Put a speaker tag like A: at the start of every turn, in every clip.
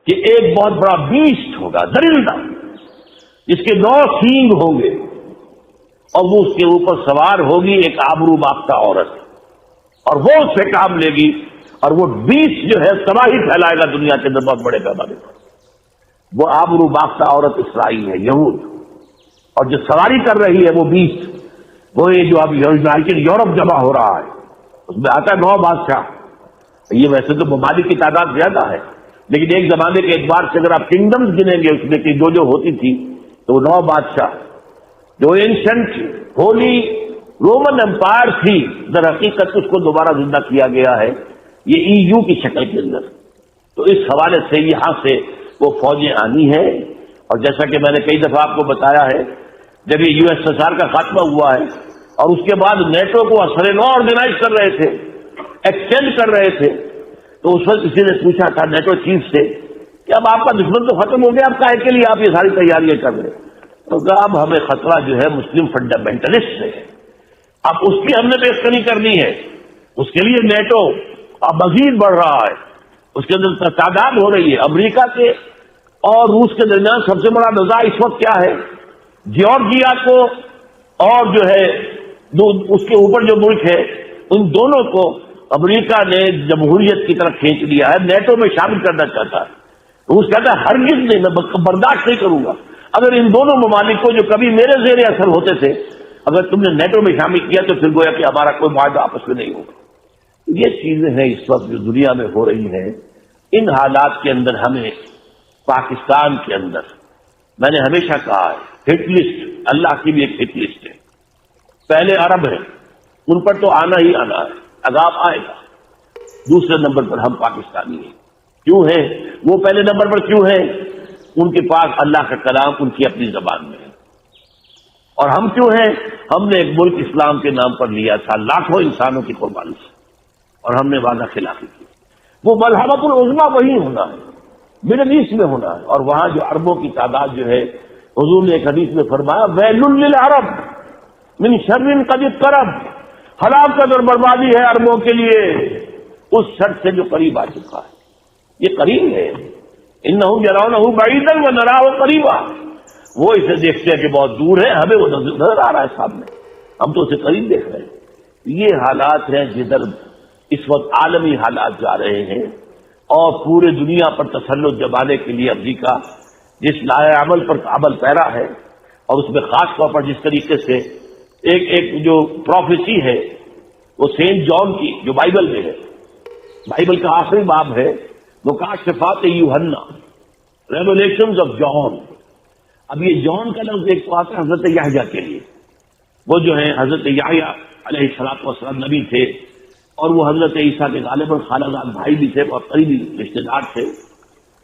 A: کہ ایک بہت بڑا بیسٹ ہوگا درندہ جس کے 9 سینگ ہوں گے اور وہ اس کے اوپر سوار ہوگی ایک آبرو باختہ عورت اور وہ اس سے کام لے گی اور وہ بیسٹ جو ہے تباہی پھیلائے گا دنیا کے اندر بہت بڑے پیمانے پر. وہ آبرو باختہ عورت اسرائیل ہے یہود اور جو سواری کر رہی ہے وہ بیسٹ وہ یہ جو اب یورپ جمع ہو رہا ہے اس میں آتا ہے 9 بادشاہ. یہ ویسے تو ممالک کی تعداد زیادہ ہے لیکن ایک زمانے کے اعتبار سے اگر آپ کنگڈمز گنیں گے اس میں کہ جو ہوتی تھی تو وہ 9 بادشاہ جو اینشنٹ ہولی رومن امپائر تھی در حقیقت اس کو دوبارہ زندہ کیا گیا ہے یہ EU کی شکل کے اندر. تو اس حوالے سے یہاں سے وہ فوجیں آنی ہیں اور جیسا کہ میں نے کئی دفعہ آپ کو بتایا ہے جب یہ USSR کا خاتمہ ہوا ہے اور اس کے بعد نیٹو کو اثر نو آرگنائز کر رہے تھے ایکسٹینڈ کر رہے تھے تو اس وقت کسی نے پوچھا تھا نیٹو چیف سے کہ اب آپ کا دشمن تو ختم ہو گیا اب کاہے کے لیے آپ یہ ساری تیاریاں کر رہے ہیں تو کہا اب ہمیں خطرہ جو ہے مسلم فنڈامنٹلسٹ سے ہے اب اس کی ہم نے پیشقدمی کرنی ہے. اس کے لیے نیٹو اب مزید بڑھ رہا ہے اس کے اندر تعداد ہو رہی ہے. امریکہ کے اور روس کے درمیان سب سے بڑا نزاع اس وقت کیا ہے جارجیا کو اور جو ہے اس کے اوپر جو ملک ہے ان دونوں کو امریکہ نے جمہوریت کی طرف کھینچ لیا ہے نیٹو میں شامل کرنا چاہتا ہے. روس کہتا ہے ہرگز نہیں میں برداشت نہیں کروں گا اگر ان دونوں ممالک کو جو کبھی میرے زیر اثر ہوتے تھے اگر تم نے نیٹو میں شامل کیا تو پھر گویا کہ ہمارا کوئی معاہدہ آپس میں نہیں ہوگا. یہ چیزیں ہیں اس وقت جو دنیا میں ہو رہی ہیں. ان حالات کے اندر ہمیں پاکستان کے اندر میں نے ہمیشہ کہا ہے ہٹ لسٹ اللہ کی بھی ایک ہٹ لسٹ ہے. پہلے عرب ہیں ان پر تو آنا ہی آنا ہے عذاب آئے گا. دوسرے نمبر پر ہم پاکستانی ہیں. کیوں ہیں وہ پہلے نمبر پر کیوں ہیں ان کے پاس اللہ کا کلام ان کی اپنی زبان میں ہے اور ہم کیوں ہیں ہم نے ایک ملک اسلام کے نام پر لیا تھا لاکھوں انسانوں کی قربانی سے اور ہم نے وعدہ خلافی کی. وہ ملحمۃ العظمیٰ وہی ہونا ہے مڈل ایسٹ میں ہونا ہے اور وہاں جو عربوں کی تعداد جو ہے حضور نے ایک حدیث میں فرمایا ویل للعرب من شر قد اقترب ہلاکت اور بربادی ہے عربوں کے لیے اس شر سے جو قریب آ چکا ہے. یہ قریب ہے انہم یرونہ بعیدا ونراہ قریبا. وہ اسے دیکھتے ہیں کہ بہت دور ہے ہمیں وہ نظر آ رہا ہے سامنے ہم تو اسے قریب دیکھ رہے ہیں. یہ حالات ہیں جدھر اس وقت عالمی حالات جا رہے ہیں اور پورے دنیا پر تسلط جمانے کے لیے امریکہ جس لائے عمل پر عمل پیرا ہے اور اس میں خاص طور پر جس طریقے سے ایک جو پروفیسی ہے وہ سینٹ جان کی جو بائبل میں ہے بائبل کا آخری باب ہے مکاشفات یوحنا ریولیشنز آف جان. اب یہ جان کا لفظ ایک تو آتا ہے حضرت یحییٰ کے لیے وہ جو ہے حضرت یحییٰ علیہ السلام نبی تھے اور وہ حضرت عیسیٰ کے غالباً خالہ بھائی بھی تھے اور قریبی رشتے دار تھے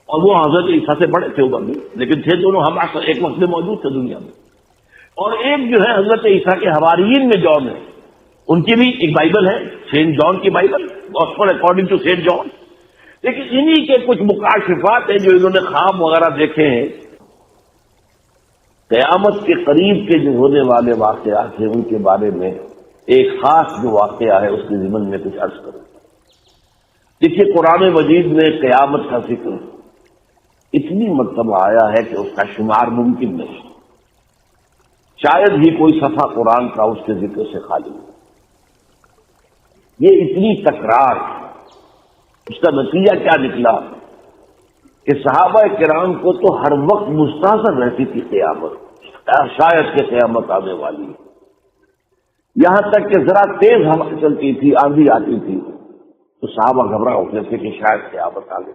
A: اور وہ حضرت عیسیٰ سے بڑے تھے عمر میں لیکن تھے دونوں ہم ایک وقت میں موجود تھے دنیا میں. اور ایک جو ہے حضرت عیسیٰ کے حواریین میں جان ہے ان کی بھی ایک بائبل ہے سینٹ جان کی Bible gospel according to Saint John. لیکن انہی کے کچھ مکاشفات ہیں جو انہوں نے خواب وغیرہ دیکھے ہیں. قیامت کے قریب کے جو ہونے والے واقعات ہیں ان کے بارے میں ایک خاص جو واقعہ ہے اس کے ضمن میں کچھ عرض کروں. دیکھیے قرآن مجید میں قیامت کا ذکر اتنی مرتبہ آیا ہے کہ اس کا شمار ممکن نہیں. شاید ہی کوئی صفحہ قرآن کا اس کے ذکر سے خالی ہو. یہ اتنی تکرار اس کا نتیجہ کیا نکلا کہ صحابہ کرام کو تو ہر وقت مستحضر رہتی تھی قیامت شاید کہ قیامت آنے والی ہے. یہاں تک کہ ذرا تیز ہوا چلتی تھی آندھی آتی تھی تو صحابہ گھبرا اٹھتے تھے کہ شاید قیامت آ گئی.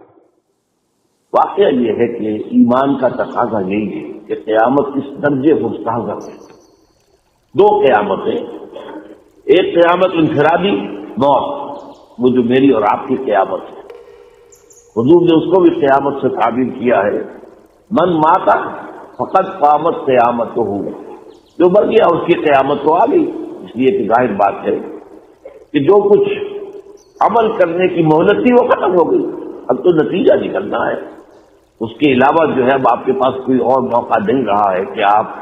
A: واقعہ یہ ہے کہ ایمان کا تقاضا یہی ہے کہ قیامت اس درجے مستحضر ہے. دو قیامتیں ایک قیامت انفرادی موت وہ جو میری اور آپ کی قیامت ہے حضور نے اس کو بھی قیامت سے تعبیر کیا ہے من ماتا فقط قامت قیامت تو ہو جو مر گیا اس کی قیامت تو آ گئی. اس لیے کہ ظاہر بات ہے کہ جو کچھ عمل کرنے کی مہلت تھی وہ ختم ہو گئی. اب تو نتیجہ نکلنا ہے. اس کے علاوہ جو ہے اب آپ کے پاس کوئی اور موقع نہیں رہا ہے کہ آپ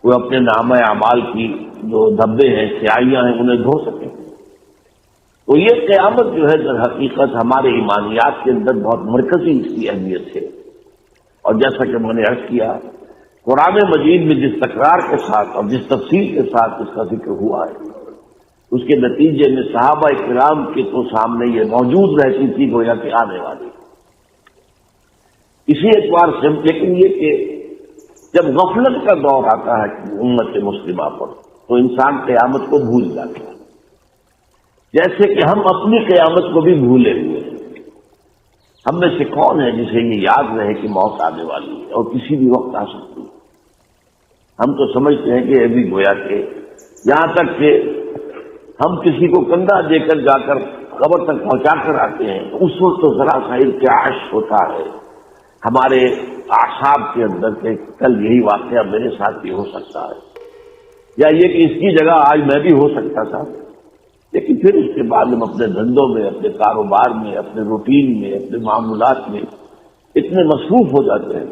A: کوئی اپنے نامہ اعمال کی جو دھبے ہیں سیاہیاں ہیں انہیں دھو سکیں. تو یہ قیامت جو ہے در حقیقت ہمارے ایمانیات کے اندر بہت مرکزی اس کی اہمیت ہے، اور جیسا کہ میں نے عرض کیا قرآن مجید میں جس تکرار کے ساتھ اور جس تفصیل کے ساتھ اس کا ذکر ہوا ہے، اس کے نتیجے میں صحابہ کرام کے تو سامنے یہ موجود رہتی تھی گویا کہ آنے والی، اسی اعتبار سے لیکن یہ کہ جب غفلت کا دور آتا ہے امت مسلمہ پر تو انسان قیامت کو بھول جاتا ہے، جیسے کہ ہم اپنی قیامت کو بھی بھولے ہوئے ہیں۔ ہم میں سے کون ہے جسے یہ یاد رہے کہ موت آنے والی ہے اور کسی بھی وقت آ سکتی ہے؟ ہم تو سمجھتے ہیں کہ ابھی گویا کہ یہاں تک کہ ہم کسی کو کندھا دے کر جا کر قبر تک پہنچا کر آتے ہیں تو اس وقت تو ذرا سا ارتعاش ہوتا ہے ہمارے اعصاب کے اندر کہ کل یہی واقعہ میرے ساتھ بھی ہو سکتا ہے، یا یہ کہ اس کی جگہ آج میں بھی ہو سکتا تھا۔ لیکن پھر اس کے بعد ہم اپنے دھندوں میں، اپنے کاروبار میں، اپنے روٹین میں، اپنے معاملات میں اتنے مصروف ہو جاتے ہیں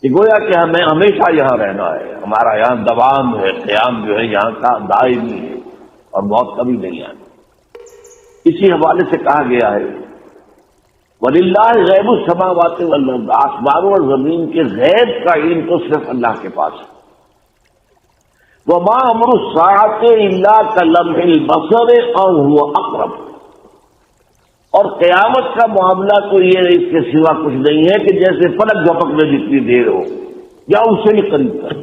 A: کہ گویا کہ ہمیں ہمیشہ یہاں رہنا ہے، ہمارا یہاں دوام ہے، قیام جو ہے یہاں کا دائمی ہے اور موت کبھی نہیں آتی۔ اسی حوالے سے کہا گیا ہے وَلِلَّهِ غَيْبُ السَّمَاوَاتِ وَالْأَرْضِ، آسمانوں اور زمین کے غیب کا علم تو صرف اللہ کے پاس ہے۔ وَمَا أَمْرُ السَّاعَةِ إِلَّا كَلَمْحِ الْبَصَرِ أَوْ هُوَ أَقْرَبُ، اور قیامت کا معاملہ تو یہ اس کے سوا کچھ نہیں ہے کہ جیسے پلک جھپکنے جتنی دیر ہو یا اس سے بھی قریب تر۔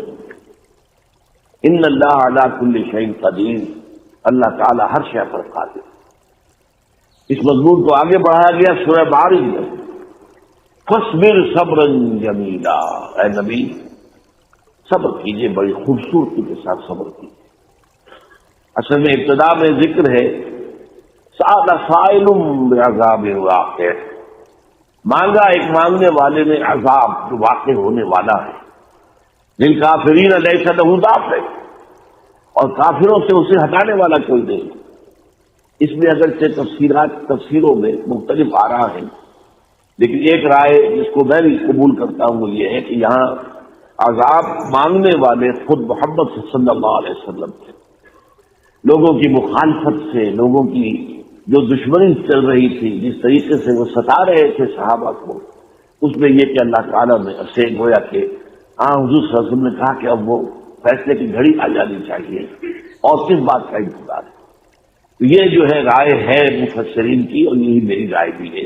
A: إِنَّ اللَّهَ عَلَى كُلِّ شَيْءٍ قَدِيرٌ، اللہ تعالیٰ ہر شے پر قادر۔ اس مضمون کو آگے بڑھایا گیا سورہ معارج میں، فَاصْبِرْ صَبْرًا جَمِيلًا، اے نبی صبر کیجئے، بڑی خوبصورتی کے ساتھ صبر کیجئے۔ اصل میں ابتدا میں ذکر ہے سأل سائل بعذاب واقع، مانگا ایک مانگنے والے نے عذاب جو واقع ہونے والا ہے، للکافرین لیس لہ دافع، اور کافروں سے اسے ہٹانے والا کوئی نہیں۔ اس میں اگرچہ تفسیروں میں مختلف آراء ہیں، لیکن ایک رائے جس کو میں بھی قبول کرتا ہوں وہ یہ ہے کہ یہاں عذاب مانگنے والے خود محمد صلی اللہ علیہ وسلم تھے۔ لوگوں کی مخالفت سے، لوگوں کی جو دشمنی چل رہی تھی، جس طریقے سے وہ ستا رہے تھے صحابہ کو، اس میں یہ کہ اللہ تعالیٰ نے اسے گویا کہ حضور صلی اللہ علیہ وسلم نے کہا کہ اب وہ فیصلے کی گھڑی آ جانی چاہیے اور کس بات کا انتظار ہے۔ تو یہ جو ہے رائے ہے مفسرین کی، اور یہی میری رائے بھی ہے۔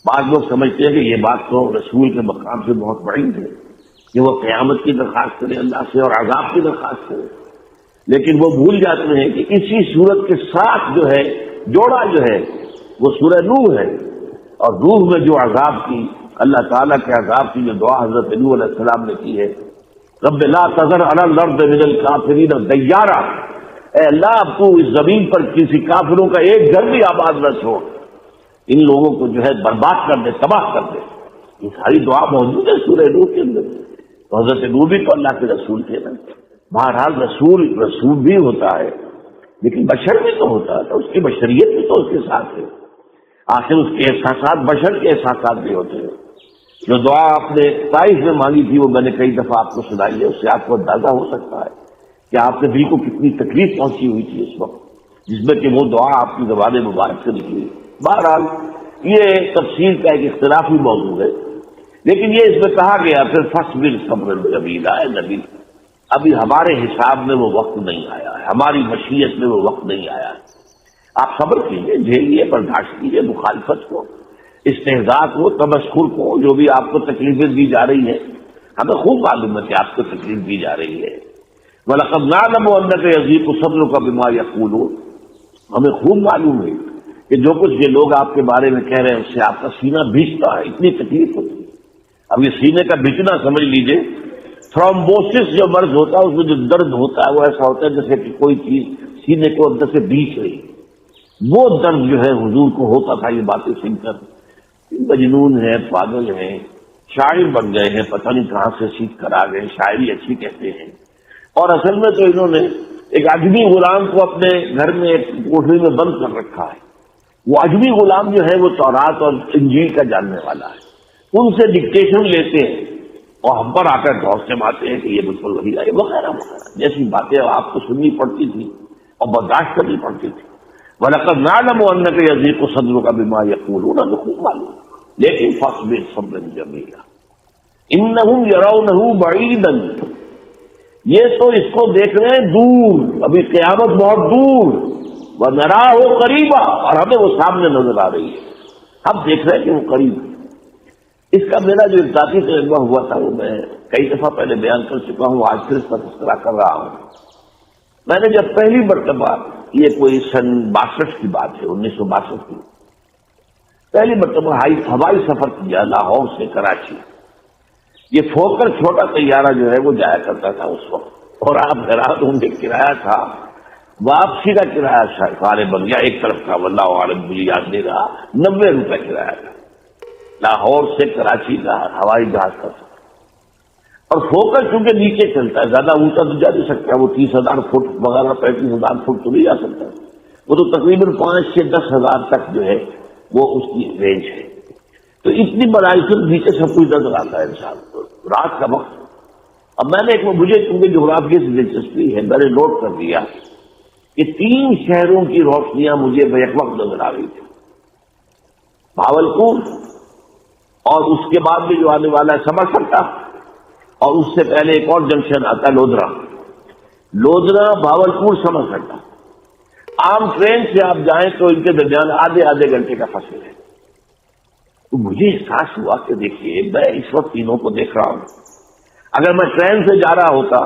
A: بعض لوگ سمجھتے ہیں کہ یہ بات تو رسول کے مقام سے بہت بڑی ہے کہ وہ قیامت کی درخواست کرے اللہ سے اور عذاب کی درخواست کرے، لیکن وہ بھول جاتے ہیں کہ اسی صورت کے ساتھ جو ہے جوڑا جو ہے وہ سورہ نوح ہے، اور نوح میں جو عذاب کی اللہ تعالیٰ کے عذاب کی جو دعا حضرت نوح علیہ السلام نے کی ہے، رب لا تذر علی الارض من الکافرین دیارا، اے اللہ اب تو اس زمین پر کسی کافروں کا ایک گھر بھی آباد نہ چھوڑ، ان لوگوں کو جو ہے برباد کر دے، تباہ کر دے۔ یہ ساری دعا موجود ہے سورہ نوح کے اندر۔ تو حضرت نوح بھی تو اللہ کے رسول تھے نا۔ بہرحال رسول بھی ہوتا ہے لیکن بشر بھی تو ہوتا ہے، تو اس کی بشریت بھی تو اس کے ساتھ ہے۔ آخر اس کے احساسات بشر کے احساسات بھی ہوتے ہیں۔ جو دعا آپ نے طائف میں مانگی تھی وہ میں نے کئی دفعہ آپ کو سنائی ہے، اس سے آپ کو اندازہ ہو سکتا ہے کہ آپ کے دل کو کتنی تکلیف پہنچی ہوئی تھی اس وقت، جس میں کہ وہ دعا آپ کی زبان مبارک سے نکلی۔ بہرحال یہ تفصیل کا ایک اختلافی موضوع ہے، لیکن یہ اس میں کہا گیا پھر فاصبر صبرا جمیلا، اے نبی ابھی ہمارے حساب میں وہ وقت نہیں آیا ہے، ہماری مشیت میں وہ وقت نہیں آیا ہے، آپ صبر کیجیے، جھیلیے، برداشت کیجیے مخالفت کو، استہزاء کو، تمسخر کو، جو بھی آپ کو تکلیفیں دی جا رہی ہیں، ہمیں خوب معلوم ہے کہ آپ کو تکلیف دی جا رہی ہے۔ وَلَقَدْ نَعْلَمُ أَنَّكَ يَضِيقُ صَدْرُكَ بِمَا يَقُولُونَ، ہمیں خوب معلوم ہے کہ جو کچھ یہ لوگ آپ کے بارے میں کہہ رہے ہیں اس سے آپ کا سینہ بھیجتا ہے، اتنی تکلیف ہوتی ہے۔ اب یہ سینے کا بھیجنا سمجھ لیجئے، تھرومبوسس جو مرض ہوتا ہے اس میں جو درد ہوتا ہے وہ ایسا ہوتا ہے جیسے کہ کوئی چیز سینے کو اندر سے بھیج رہی، وہ درد جو ہے حضور کو ہوتا تھا یہ باتیں سن کر۔ مجنون ہیں، پاگل ہیں، شاعر بن گئے ہیں، پتہ نہیں کہاں سے سیکھ کر آ گئے، شاعری اچھی کہتے ہیں، اور اصل میں تو انہوں نے ایک عجمی غلام کو اپنے گھر میں ایک کوٹری میں بند کر رکھا ہے۔ وہ عجمی غلام جو ہے وہ تورات اور انجیل کا جاننے والا ہے، ان سے ڈکٹیشن لیتے ہیں اور ہم پر آ کر غور سے ماتے ہیں کہ یہ بالکل وہی ہے وغیرہ وغیرہ، جیسی باتیں آپ کو سننی پڑتی تھی اور برداشت کرنی پڑتی تھی۔ وَلَقَدْ نَعْلَمُ أَنَّكَ يَضِيقُ صَدْرُكَ بِمَا يَقُولُونَ خوب معلوم، لیکن فَاصْبِرْ صَبْرًا جَمِيلًا إِنَّهُمْ يَرَوْنَهُ بَعِيدًا، یہ تو اس کو دیکھ رہے ہیں دور، ابھی قیامت بہت دور، وَنَرَاهُ قَرِيبًا، اور ہمیں وہ سامنے نظر آ رہی ہے، ہم دیکھ رہے ہیں کہ وہ قریب ہے۔ اس کا میرا جو ذاتی تجربہ ہوا تھا وہ میں کئی دفعہ پہلے بیان کر چکا ہوں، آج پھر اس پر تذکرہ کر رہا ہوں۔ میں نے جب پہلی مرتبہ، یہ کوئی سن 62 کی بات ہے، 1962 کی، پہلی مرتبہ ہوائی سفر کیا لاہور سے کراچی، یہ فوکر چھوٹا طیارہ جو ہے وہ جایا کرتا تھا اس وقت، اور آپ حیران ہوں گے کرایہ تھا، واپسی کا کرایہ سارے بن گیا ایک طرف کا، واللہ عالم مجھے یاد نہیں رہا، 90 روپے کرایہ تھا لاہور سے کراچی کا ہوائی جہاز کا۔ اور فوکس چونکہ نیچے چلتا ہے، زیادہ اونچا تو جا نہیں سکتا، وہ 30,000 فٹ وغیرہ 35,000 فٹ تو نہیں جا سکتا، وہ تو تقریباً 5 سے 10,000 تک جو ہے وہ اس کی رینج ہے۔ تو اتنی بڑائی سے نیچے سب کچھ نظر آتا ہے انسان کو رات کا وقت۔ اب میں نے مجھے چونکہ جغرافیہ سے دلچسپی ہے، میں نے نوٹ کر دیا کہ 3 شہروں کی روشنیاں مجھے بیک وقت نظر آ رہی تھی، بھاولپور، اور اس کے بعد بھی جو آنے والا ہے سمرسٹا، اور اس سے پہلے ایک اور جنکشن آتا ہے لودرا بھاولپور سمرسٹا۔ عام ٹرین سے آپ جائیں تو ان کے درمیان آدھے گھنٹے کا فاصلہ ہے۔ تو مجھے احساس ہوا کہ دیکھیے میں اس وقت تینوں کو دیکھ رہا ہوں، اگر میں ٹرین سے جا رہا ہوتا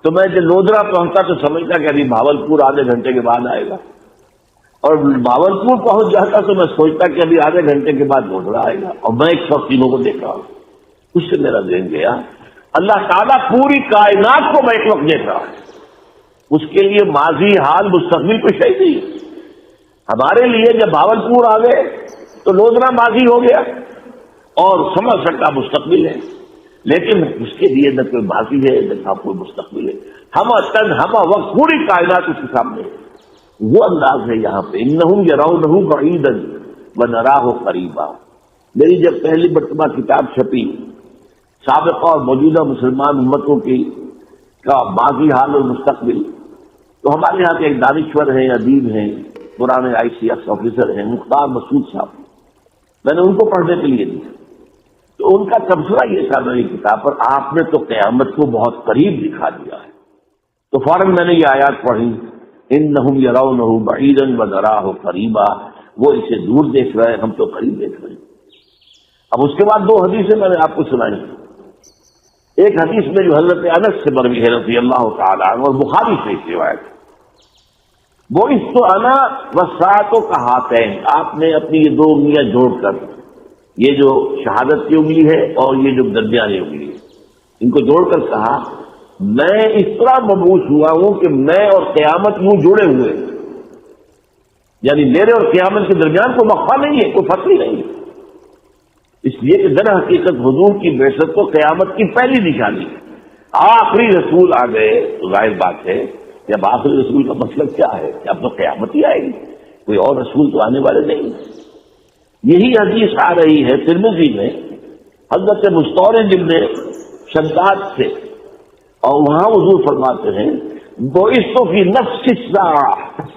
A: تو میں جب لودرا پہنچتا تو سمجھتا کہ ابھی بھاولپور آدھے گھنٹے کے بعد آئے گا، اور بھاولپور پہنچ جاتا تو میں سوچتا کہ ابھی آدھے گھنٹے کے بعد لودرا آئے گا، اور میں ایک وقت تینوں کو دیکھ رہا ہوں۔ اس سے میرا ذہن گیا اللہ تعالیٰ پوری کائنات کو میں ایک وقت دیکھ رہا ہوں، اس کے لیے ماضی حال مستقبل کچھ نہیں۔ ہمارے لیے جب بھاولپور آ گئے تو لودرا ماضی ہو گیا اور سمرسٹا مستقبل ہے، لیکن اس کے لیے نہ کوئی ماضی ہے نہ کوئی مستقبل ہے، ہم وقت پوری کائنات اس کے سامنے ہے۔ وہ انداز ہے یہاں پہ، انہم یرونہ بعیدا ونراہ قریبا۔ میری جب پہلی مرتبہ کتاب چھپی سابقہ اور موجودہ مسلمان امتوں کی کا ماضی حال اور مستقبل، تو ہمارے یہاں کے ایک دانشور ہیں، ادیب ہیں، پرانے ICS آفیسر ہیں، مختار مسعود صاحب، میں نے ان کو پڑھنے کے لیے دیا، تو ان کا تبصرہ یہ تھا میری کتاب پر، آپ نے تو قیامت کو بہت قریب دکھا دیا ہے۔ تو فوراً میں نے یہ آیات پڑھی، انہم یرونہ بعیدا ونراہ قریبا، وہ اسے دور دیکھ رہے ہیں، ہم تو قریب دیکھ رہے ہیں۔ اب اس کے بعد 2 حدیثیں میں نے آپ کو سنائی۔ ایک حدیث میں جو حضرت انس سے مروی ہے رضی اللہ تعالیٰ عنہ، اور بخاری سے اس روایت، وہ اس تو انا وساطوں کا ہاتھین، آپ نے اپنی یہ 2 انگلیاں جوڑ کر، یہ جو شہادت کی انگلی ہے اور یہ جو درمیانی انگلی ہے، ان کو جوڑ کر کہا میں اس طرح مبعوث ہوا ہوں کہ میں اور قیامت یوں جڑے ہوئے، یعنی میرے اور قیامت کے درمیان کوئی وقفہ نہیں ہے، کوئی فصل نہیں ہے، اس لیے کہ در حقیقت حضور کی بعثت تو قیامت کی پہلی نشانی ہے۔ آخری رسول آ گئے تو ظاہر بات ہے کہ اب آخری رسول کا مطلب کیا ہے کہ اب تو قیامت ہی آئے گی، کوئی اور رسول تو آنے والے نہیں۔ یہی حدیث آ رہی ہے ترمذی میں حضرت مستورد ابن شداد سے، اور وہاں حضور فرماتے ہیں بعثت فی نفس الساعہ،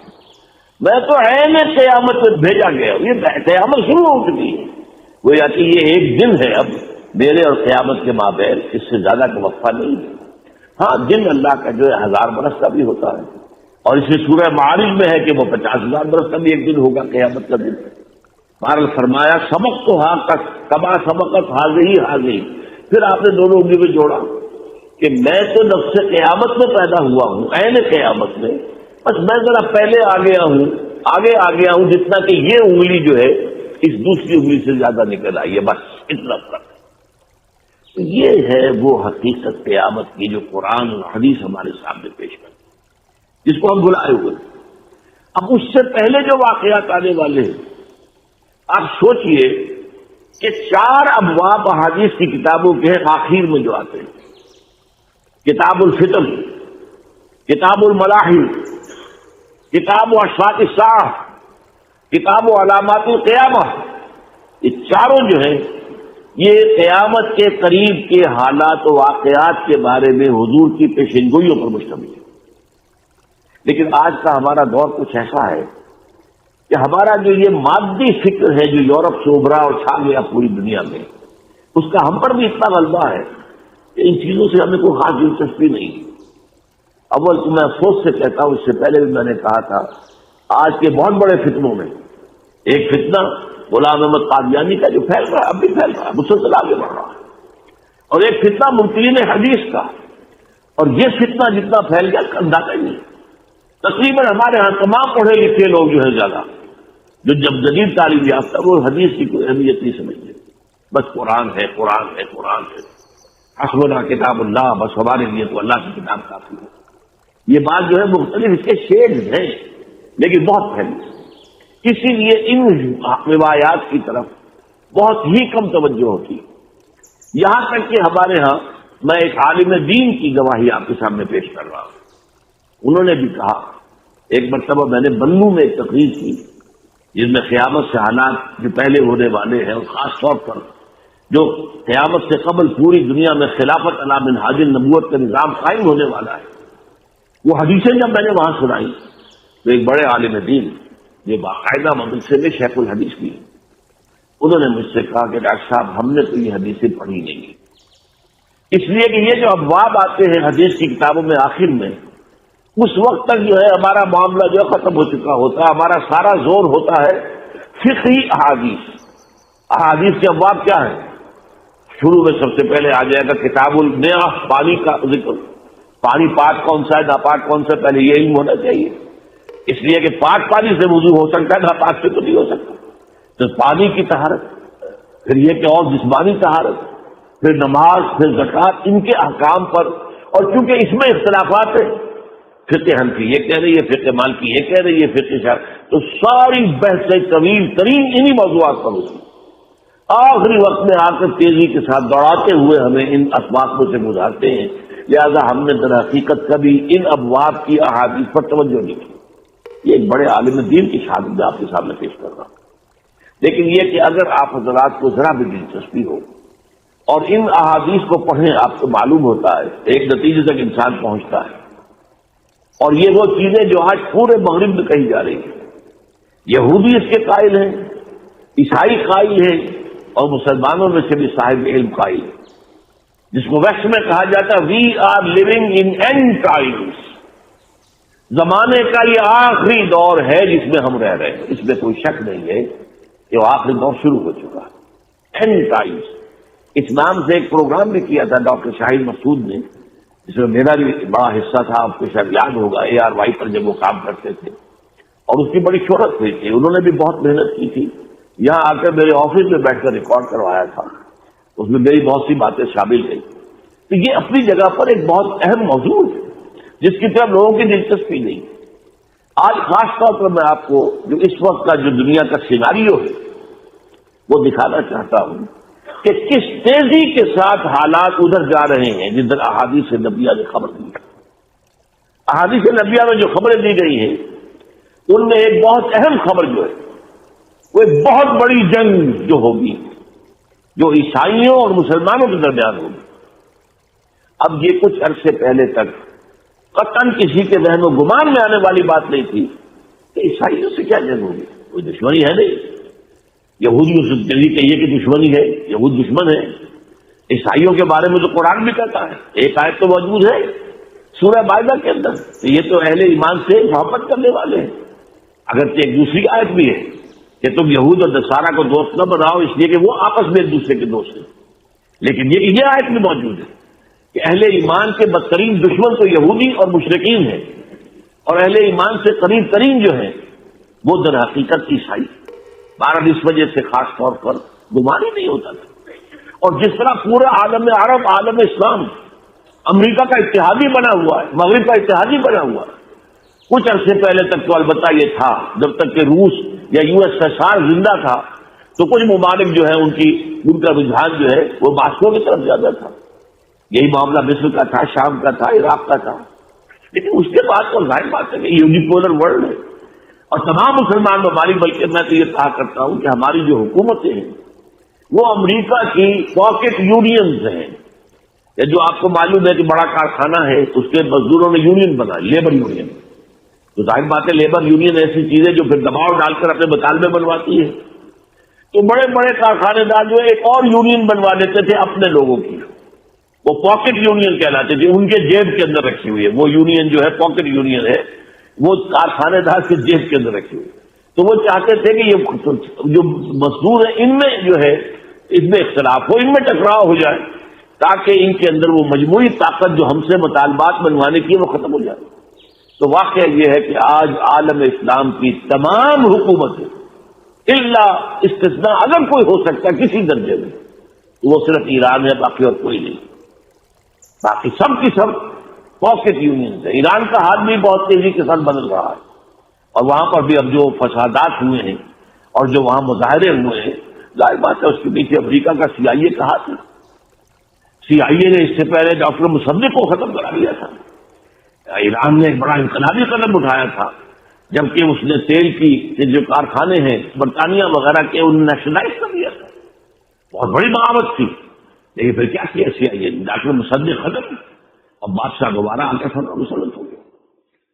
A: میں تو عین قیامت میں بھیجا گیا ہوں، یہ قیامت شروع ہو چکی ہے، گویا کہ یہ ایک دن ہے اب میرے اور قیامت کے مابین، اس سے زیادہ کا وقفہ نہیں ہے۔ ہاں دن اللہ کا جو ہے 1000 برس کا بھی ہوتا ہے، اور اس میں سورہ معارج میں ہے کہ وہ 50,000 برس کا بھی ایک دن ہوگا قیامت کا دن۔ بہرحال فرمایا سبق تو ہاں تک کما سبقت حاضی، پھر آپ نے دونوں انگلی میں جوڑا کہ میں تو نفس قیامت میں پیدا ہوا ہوں، عین قیامت میں، بس میں ذرا پہلے آ گیا ہوں جتنا کہ یہ انگلی جو ہے اس دوسری انگلی سے زیادہ نکل آئی ہے، بس اتنا فرق۔ یہ ہے وہ حقیقت قیامت کی جو قرآن اور حدیث ہمارے سامنے پیش کرتی، جس کو ہم بلائے ہوئے۔ اب اس سے پہلے جو واقعات آنے والے ہیں، آپ سوچئے کہ 4 ابواب احادیث کی کتابوں کے آخر میں جو آتے ہیں، کتاب الفتن، کتاب الملاحم، کتاب اشراط الساعہ، کتاب و علامات القیامہ، یہ چاروں جو ہیں یہ قیامت کے قریب کے حالات و واقعات کے بارے میں حضور کی پیشن گوئیوں پر مشتمل ہے۔ لیکن آج کا ہمارا دور کچھ ایسا ہے کہ ہمارا جو یہ مادی فکر ہے جو یورپ سے ابھرا اور چھا گیا پوری دنیا میں، اس کا ہم پر بھی اتنا غلبہ ہے کہ ان چیزوں سے ہمیں کوئی خاص دلچسپی نہیں۔ اول تو میں افسوس سے کہتا ہوں، اس سے پہلے بھی میں نے کہا تھا، آج کے بہت بڑے فتنوں میں ایک فتنہ غلام احمد قادیانی کا جو پھیل رہا ہے، اب بھی پھیل رہا ہے، مسلسل آگے بڑھ رہا ہے، اور ایک فتنہ منکرین حدیث کا، اور یہ فتنہ جتنا پھیل گیا اندازہ ہی نہیں۔ تقریباً ہمارے ہاں تمام پڑھے لکھے لوگ جو ہے زیادہ، جو جب جدید تعلیم یافتہ، وہ حدیث کی کوئی اہمیت نہیں سمجھتے، بس قرآن ہے، قرآن ہے، قرآن ہے، حسبنا کتاب اللہ، بس ہمارے لیے تو اللہ کی کتاب کافی ہے۔ یہ بات جو ہے مختلف اس کے شیڈز ہیں، لیکن بہت پھیلی، اسی لیے ان روایات کی طرف بہت ہی کم توجہ ہوتی، یہاں تک کہ ہمارے ہاں، میں ایک عالم دین کی گواہی آپ کے سامنے پیش کر رہا ہوں، انہوں نے بھی کہا، ایک مرتبہ میں نے بنگلو میں ایک تقریر کی جس میں قیامت سے حالات جو پہلے ہونے والے ہیں، اور خاص طور پر جو قیامت سے قبل پوری دنیا میں خلافت علی منہاج النبوت کا نظام قائم ہونے والا ہے، وہ حدیثیں جب میں نے وہاں سنائی تو ایک بڑے عالم دین جو باقاعدہ مدرسے میں شیخ الحدیث کی، انہوں نے مجھ سے کہا کہ ڈاکٹر صاحب ہم نے تو یہ حدیثیں پڑھی نہیں، اس لیے کہ یہ جو ابواب آتے ہیں حدیث کی کتابوں میں آخر میں، اس وقت تک جو ہے ہمارا معاملہ جو ہے ختم ہو چکا ہوتا ہے، ہمارا سارا زور ہوتا ہے فقہی احادیث۔ احادیث کے ابواب کیا ہے؟ شروع میں سب سے پہلے آ جائے گا کتاب المیہ، پانی کا ذکر، پانی پاک کون سا ہے ناپاک کون سا، پہلے یہ علم ہونا چاہیے، اس لیے کہ پاک پانی سے وضو ہو سکتا ہے، ناپاک سے تو نہیں ہو سکتا، تو پانی کی طہارت، پھر یہ کہ اور جسمانی طہارت، پھر نماز، پھر زکوٰۃ، ان کے احکام پر، اور چونکہ اس میں اختلافات ہیں، فقہ حنفی یہ کہہ رہی ہے، فقہ مالکی یہ کہہ رہی ہے، فقہ شافعی، تو ساری بحثیں طویل ترین انہی موضوعات پر ہوتی، آخری وقت میں آ کر تیزی کے ساتھ دوڑاتے ہوئے ہمیں ان اسباق سے گزارتے ہیں، لہذا ہم نے در حقیقت کبھی ان ابواب کی احادیث پر توجہ نہیں کی۔ یہ ایک بڑے عالم دین کی شہادت میں آپ کے سامنے پیش کر رہا ہوں، لیکن یہ کہ اگر آپ حضرات کو ذرا بھی دلچسپی ہو اور ان احادیث کو پڑھیں، آپ کو معلوم ہوتا ہے ایک نتیجے تک انسان پہنچتا ہے، اور یہ وہ چیزیں جو آج پورے مغرب میں کہی جا رہی ہیں، یہودی اس کے قائل ہیں، عیسائی قائل ہیں، اور مسلمانوں میں سے بھی صاحب علم قائل ہیں، جس کو ویسٹ میں کہا جاتا ہے we are living in end times, زمانے کا یہ آخری دور ہے جس میں ہم رہ رہے ہیں، اس میں کوئی شک نہیں ہے کہ وہ آخری دور شروع ہو چکا ہے، اینڈ ٹائمز۔ اس نام سے ایک پروگرام بھی کیا تھا ڈاکٹر شاہد مسعود نے، جس میں میرا بھی بڑا حصہ تھا، آپ کو شاید یاد ہوگا، ARY پر جب وہ کام کرتے تھے، اور اس کی بڑی شہرت ہوئی تھی، انہوں نے بھی بہت محنت کی تھی، یہاں آ کر میرے آفس میں بیٹھ کر ریکارڈ کروایا تھا، اس میں میری بہت سی باتیں شامل ہیں، تو یہ اپنی جگہ پر ایک بہت اہم موضوع ہے جس کی طرف لوگوں کی دلچسپی نہیں۔ آج خاص طور پر میں آپ کو جو اس وقت کا جو دنیا کا سیناریو ہے وہ دکھانا چاہتا ہوں کہ کس تیزی کے ساتھ حالات ادھر جا رہے ہیں جدھر احادیث نبیہ نے خبر دی۔ احادیث نبیہ میں جو خبریں دی گئی ہیں ان میں ایک بہت اہم خبر جو ہے وہ ایک بہت بڑی جنگ جو ہوگی، جو عیسائیوں اور مسلمانوں کے درمیان ہوگی۔ اب یہ کچھ عرصے پہلے تک قطعاً کسی کے ذہن و گمان میں آنے والی بات نہیں تھی کہ عیسائیوں سے کیا جنگ ہوگی، کوئی دشمنی ہے نہیں، یہودیوں سے کہیے کہ دشمنی ہے، یہود دشمن ہے، عیسائیوں کے بارے میں تو قرآن بھی کہتا ہے، ایک آیت تو موجود ہے سورہ مائدہ کے اندر، یہ تو اہل ایمان سے محبت کرنے والے ہیں، اگرچہ ایک دوسری آیت بھی ہے کہ تم یہود اور نصارہ کو دوست نہ بناؤ اس لیے کہ وہ آپس میں ایک دوسرے کے دوست ہیں، لیکن یہ آیت بھی موجود ہے کہ اہل ایمان کے بدترین دشمن تو یہودی اور مشرکین ہیں، اور اہل ایمان سے قریب ترین جو ہیں وہ در حقیقت عیسائی۔ بہرحال اس وجہ سے خاص طور پر گمان ہی نہیں ہوتا تھا، اور جس طرح پورا عالم عرب، عالم اسلام امریکہ کا اتحادی بنا ہوا ہے، مغرب کا اتحادی بنا ہوا ہے، کچھ عرصے پہلے تک تو البتہ یہ تھا، جب تک کہ روس یا USSR زندہ تھا تو کچھ ممالک جو ہے ان کا رجحان جو ہے وہ ماسکو کی طرف زیادہ تھا، یہی معاملہ مصر کا تھا، شام کا تھا، عراق کا تھا، لیکن اس کے بعد تو ظاہر بات ہے کہ یونیپولر ورلڈ ہے، اور تمام مسلمان ممالک، بلکہ میں تو یہ کہا کرتا ہوں کہ ہماری جو حکومتیں ہیں وہ امریکہ کی پاکٹ یونینز ہیں، یا جو آپ کو معلوم ہے کہ بڑا کارخانہ ہے اس کے مزدوروں نے یونین بنا، لیبر یونین، تو ظاہر بات ہے لیبر یونین ایسی چیز ہے جو پھر دباؤ ڈال کر اپنے مطالبے بنواتی ہے. تو بڑے بڑے کارخانے دار جو ہے ایک اور یونین بنوا لیتے تھے اپنے لوگوں کی، وہ پاکٹ یونین کہلاتے تھے، ان کے جیب کے اندر رکھی ہوئی ہے وہ یونین جو ہے، پاکٹ یونین ہے، وہ کارخانے دار کے جیب کے اندر رکھی ہوئی. تو وہ چاہتے تھے کہ یہ جو مزدور ہیں ان میں جو ہے اس میں اختلاف ہو، ان میں ٹکراؤ ہو جائے، تاکہ ان کے اندر وہ مجموعی طاقت جو ہم سے مطالبات بنوانے کی ہے وہ ختم ہو جائے. تو واقعہ یہ ہے کہ آج عالم اسلام کی تمام حکومتیں الا استثناء اگر کوئی ہو سکتا ہے کسی درجے میں تو وہ صرف ایران ہے، باقی اور کوئی نہیں. باقی سب کی سب پاکٹ یونین ہے. ایران کا حال بھی بہت تیزی کے ساتھ بدل رہا ہے، اور وہاں پر بھی اب جو فسادات ہوئے ہیں اور جو وہاں مظاہرے ہوئے ہیں، ظاہر بات ہے اس کے پیچھے امریکہ کا CIA کا ہاتھ ہے. CIA نے اس سے پہلے ڈاکٹر مصدق کو ختم کرا دیا تھا. ایران نے ایک بڑا انقلابی قدم اٹھایا تھا جبکہ اس نے تیل کی جو کارخانے ہیں برطانیہ وغیرہ کے ان نیشنلائز کر دیا تھا. بہت بڑی بغاوت تھی، لیکن پھر کیا کیا CIA نے؟ ڈاکٹر مصدق ختم اور بادشاہ دوبارہ آ کر مسلط ہو گیا.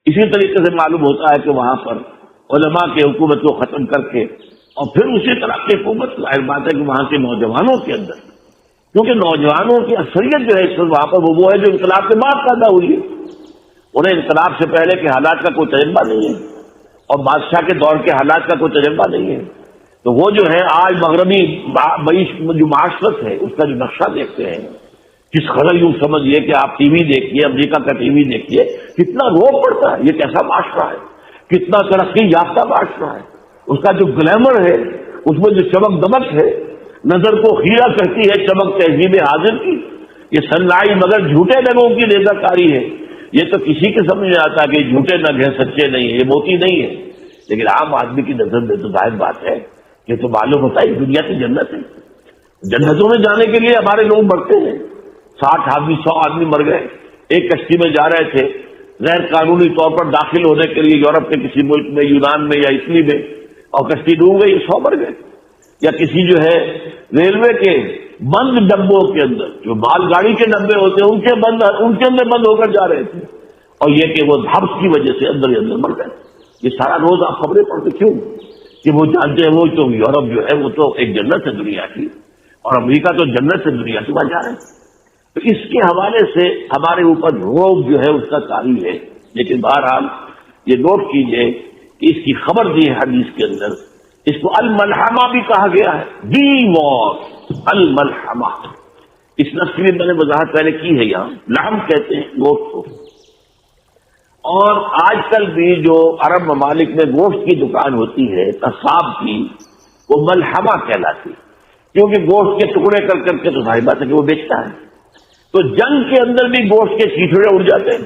A: اسی طریقے سے معلوم ہوتا ہے کہ وہاں پر علماء کی حکومت کو ختم کر کے اور پھر اسی طرح کی حکومت، ظاہر بات ہے کہ وہاں کے نوجوانوں کے اندر، کیونکہ نوجوانوں کی اکثریت جو ہے اس وقت وہاں پر وہ ہے جو انقلاب کے بعد پیدا ہوئی ہے. انہیں انقلاب سے پہلے کے حالات کا کوئی تجربہ نہیں ہے اور بادشاہ کے دور کے حالات کا کوئی تجربہ نہیں ہے. تو وہ جو ہے آج مغربی جو معاشرت ہے اس کا جو نقشہ دیکھتے ہیں، کس قدر یوں سمجھیے کہ آپ ٹی وی دیکھیے، امریکہ کا ٹی وی دیکھیے، کتنا روب پڑتا ہے، یہ کیسا معاشرہ ہے، کتنا ترقی یافتہ معاشرہ ہے. اس کا جو گلیمر ہے، اس میں جو چمک دمک ہے، نظر کو خیرہ کرتی ہے چمک تہذیب حاضر کی. یہ سنلائی مگر جھوٹے نگوں کی ریزہ کاری ہے. یہ تو کسی کے سمجھ میں آتا کہ جھوٹے نگ ہیں، سچے نہیں ہیں، یہ موتی نہیں ہے. لیکن عام آدمی کی نظر میں تو ظاہر بات ہے کہ تو معلوم ہوتا ہے دنیا کی جنت ہے. جنتوں میں جانے کے لیے ہمارے لوگ مرتے ہیں. 60 آدمی 100 آدمی مر گئے ایک کشتی میں جا رہے تھے غیر قانونی طور پر داخل ہونے کے لیے یورپ کے کسی ملک میں، یونان میں یا اٹلی میں، اور کشتی ڈوب گئی، 100 مر گئے. یا کسی جو ہے ریلوے کے بند ڈبوں کے اندر، جو مال گاڑی کے ڈبے ہوتے ہیں ان کے اندر بند ہو کر جا رہے تھے، اور یہ کہ وہ دھبس کی وجہ سے اندر ہی اندر مر گئے. یہ سارا روز آپ خبریں پڑھتے کیوں؟ کہ وہ جانتے ہیں وہ تو یورپ جو ہے وہ تو ایک جنت ہے دنیا کی، اور امریکہ تو جنت سے دنیا سے باہر جا رہے ہیں. تو اس کے حوالے سے ہمارے اوپر روب جو ہے اس کا طاری ہے. لیکن بہرحال یہ نوٹ کیجئے کہ اس کی خبر دی ہے حدیث کے اندر، اس کو الملحمہ بھی کہا گیا ہے، دی وار، الملحمہ. اس لفظ کی بھی میں نے وضاحت پہلے کی ہے. یہاں لحم کہتے ہیں گوشت کو، اور آج کل بھی جو عرب ممالک میں گوشت کی دکان ہوتی ہے قصاب کی، وہ ملحمہ کہلاتی، کیونکہ گوشت کے ٹکڑے کر کر کے تو ظاہر بات ہے کہ وہ بیچتا ہے. تو جنگ کے اندر بھی گوشت کے چیتڑے اڑ جاتے ہیں،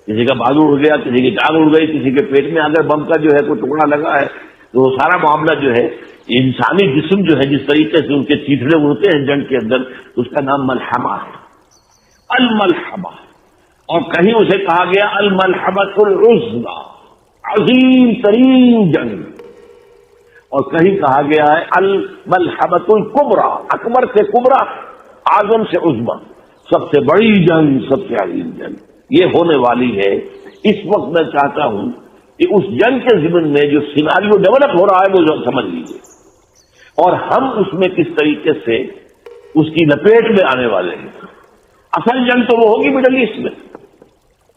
A: کسی کا بازو اڑ گیا، کسی کی ٹانگ اڑ گئی، کسی کے پیٹ میں اگر بم کا جو ہے کوئی ٹکڑا لگا ہے تو وہ سارا معاملہ جو ہے انسانی جسم جو ہے جس طریقے سے ان کے چیتڑے اڑتے ہیں جنگ کے اندر، اس کا نام ملحمہ ہے، الملحمہ. اور کہیں اسے کہا گیا الملحمۃ العظمی، عظیم ترین جنگ، اور کہیں کہا گیا ہے الملحمۃ الکبریٰ، اکبر سے کبریٰ، اعظم سے عظمی، سب سے بڑی جنگ، سب سے عظیم جنگ یہ ہونے والی ہے. اس وقت میں چاہتا ہوں کہ اس جنگ کے ضمن میں جو سیناریو ڈیولپ ہو رہا ہے وہ سمجھ لیجیے، اور ہم اس میں کس طریقے سے اس کی لپیٹ میں آنے والے ہیں. اصل جنگ تو وہ ہوگی مڈل ایسٹ میں،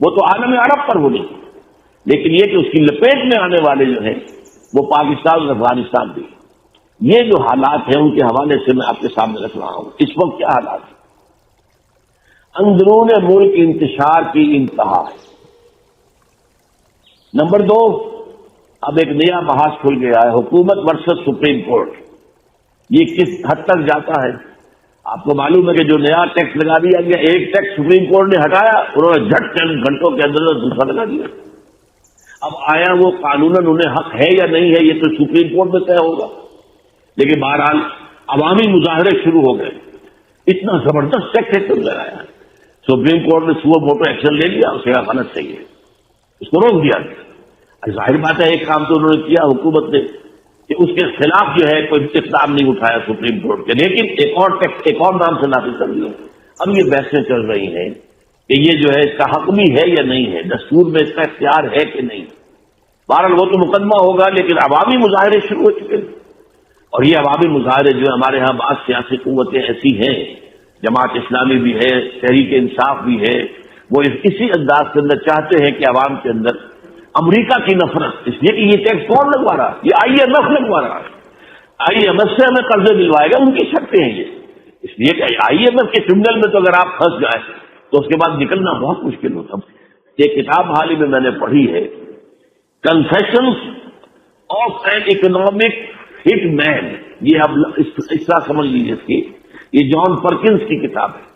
A: وہ تو عالم عرب پر ہونی، لیکن یہ کہ اس کی لپیٹ میں آنے والے جو ہیں وہ پاکستان اور افغانستان بھی. یہ جو حالات ہیں ان کے حوالے سے میں آپ کے سامنے رکھ رہا ہوں. اس وقت کیا حالات ہیں؟ اندرون ملک انتشار کی انتہا ہے. نمبر 2، اب ایک نیا بحث کھل گیا ہے، حکومت ورسس سپریم کورٹ. یہ کس حد تک جاتا ہے؟ آپ کو معلوم ہے کہ جو نیا ٹیکس لگا دیا گیا، ایک ٹیکس سپریم کورٹ نے ہٹایا، انہوں نے جھٹ چند گھنٹوں کے اندر دوسرا لگا دیا. اب آیا وہ قانوناً انہیں حق ہے یا نہیں ہے یہ تو سپریم کورٹ میں طے ہوگا. لیکن بہرحال عوامی مظاہرے شروع ہو گئے، اتنا زبردست ٹیکس ایکشن لگایا، سپریم کورٹ نے سو موٹو ایکشن لے لیا، اسے غلط صحیح ہے، اس کو روک دیا گیا. ظاہر بات ہے ایک کام تو انہوں نے کیا حکومت نے کہ اس کے خلاف جو ہے کوئی اقدام نہیں اٹھایا سپریم کورٹ کے، لیکن ایک اور ٹیکس ایک اور نام سے نافذ کر دیا. اب یہ بحثیں چل رہی ہیں کہ یہ جو ہے اس کا حق بھی ہے یا نہیں ہے، دستور میں اس کا اختیار ہے کہ نہیں. بہرحال وہ تو مقدمہ ہوگا، لیکن عوامی مظاہرے شروع ہو چکے ہیں، اور یہ عوامی مظاہرے جو ہمارے ہاں بعض سیاسی قوتیں ایسی ہیں، جماعت اسلامی بھی ہے، تحریک انصاف بھی ہے، وہ اسی انداز کے اندر چاہتے ہیں کہ عوام کے اندر امریکہ کی نفرت، اس لیے کہ یہ ٹیکس کون لگوا رہا ہے؟ یہ IMF لگوا رہا ہے، IMF سے ہمیں قرضے دلوائے گا، ان کی شرطیں ہیں یہ، اس لیے کہ IMF کے چنگل میں تو اگر آپ پھنس جائیں تو اس کے بعد نکلنا بہت مشکل ہوتا۔ یہ کتاب حال ہی میں نے پڑھی ہے، confessions of an economic hit مین، یہ اب اس طرح سمجھ لیجیے اس کی، یہ جان پرکنز کی کتاب ہے۔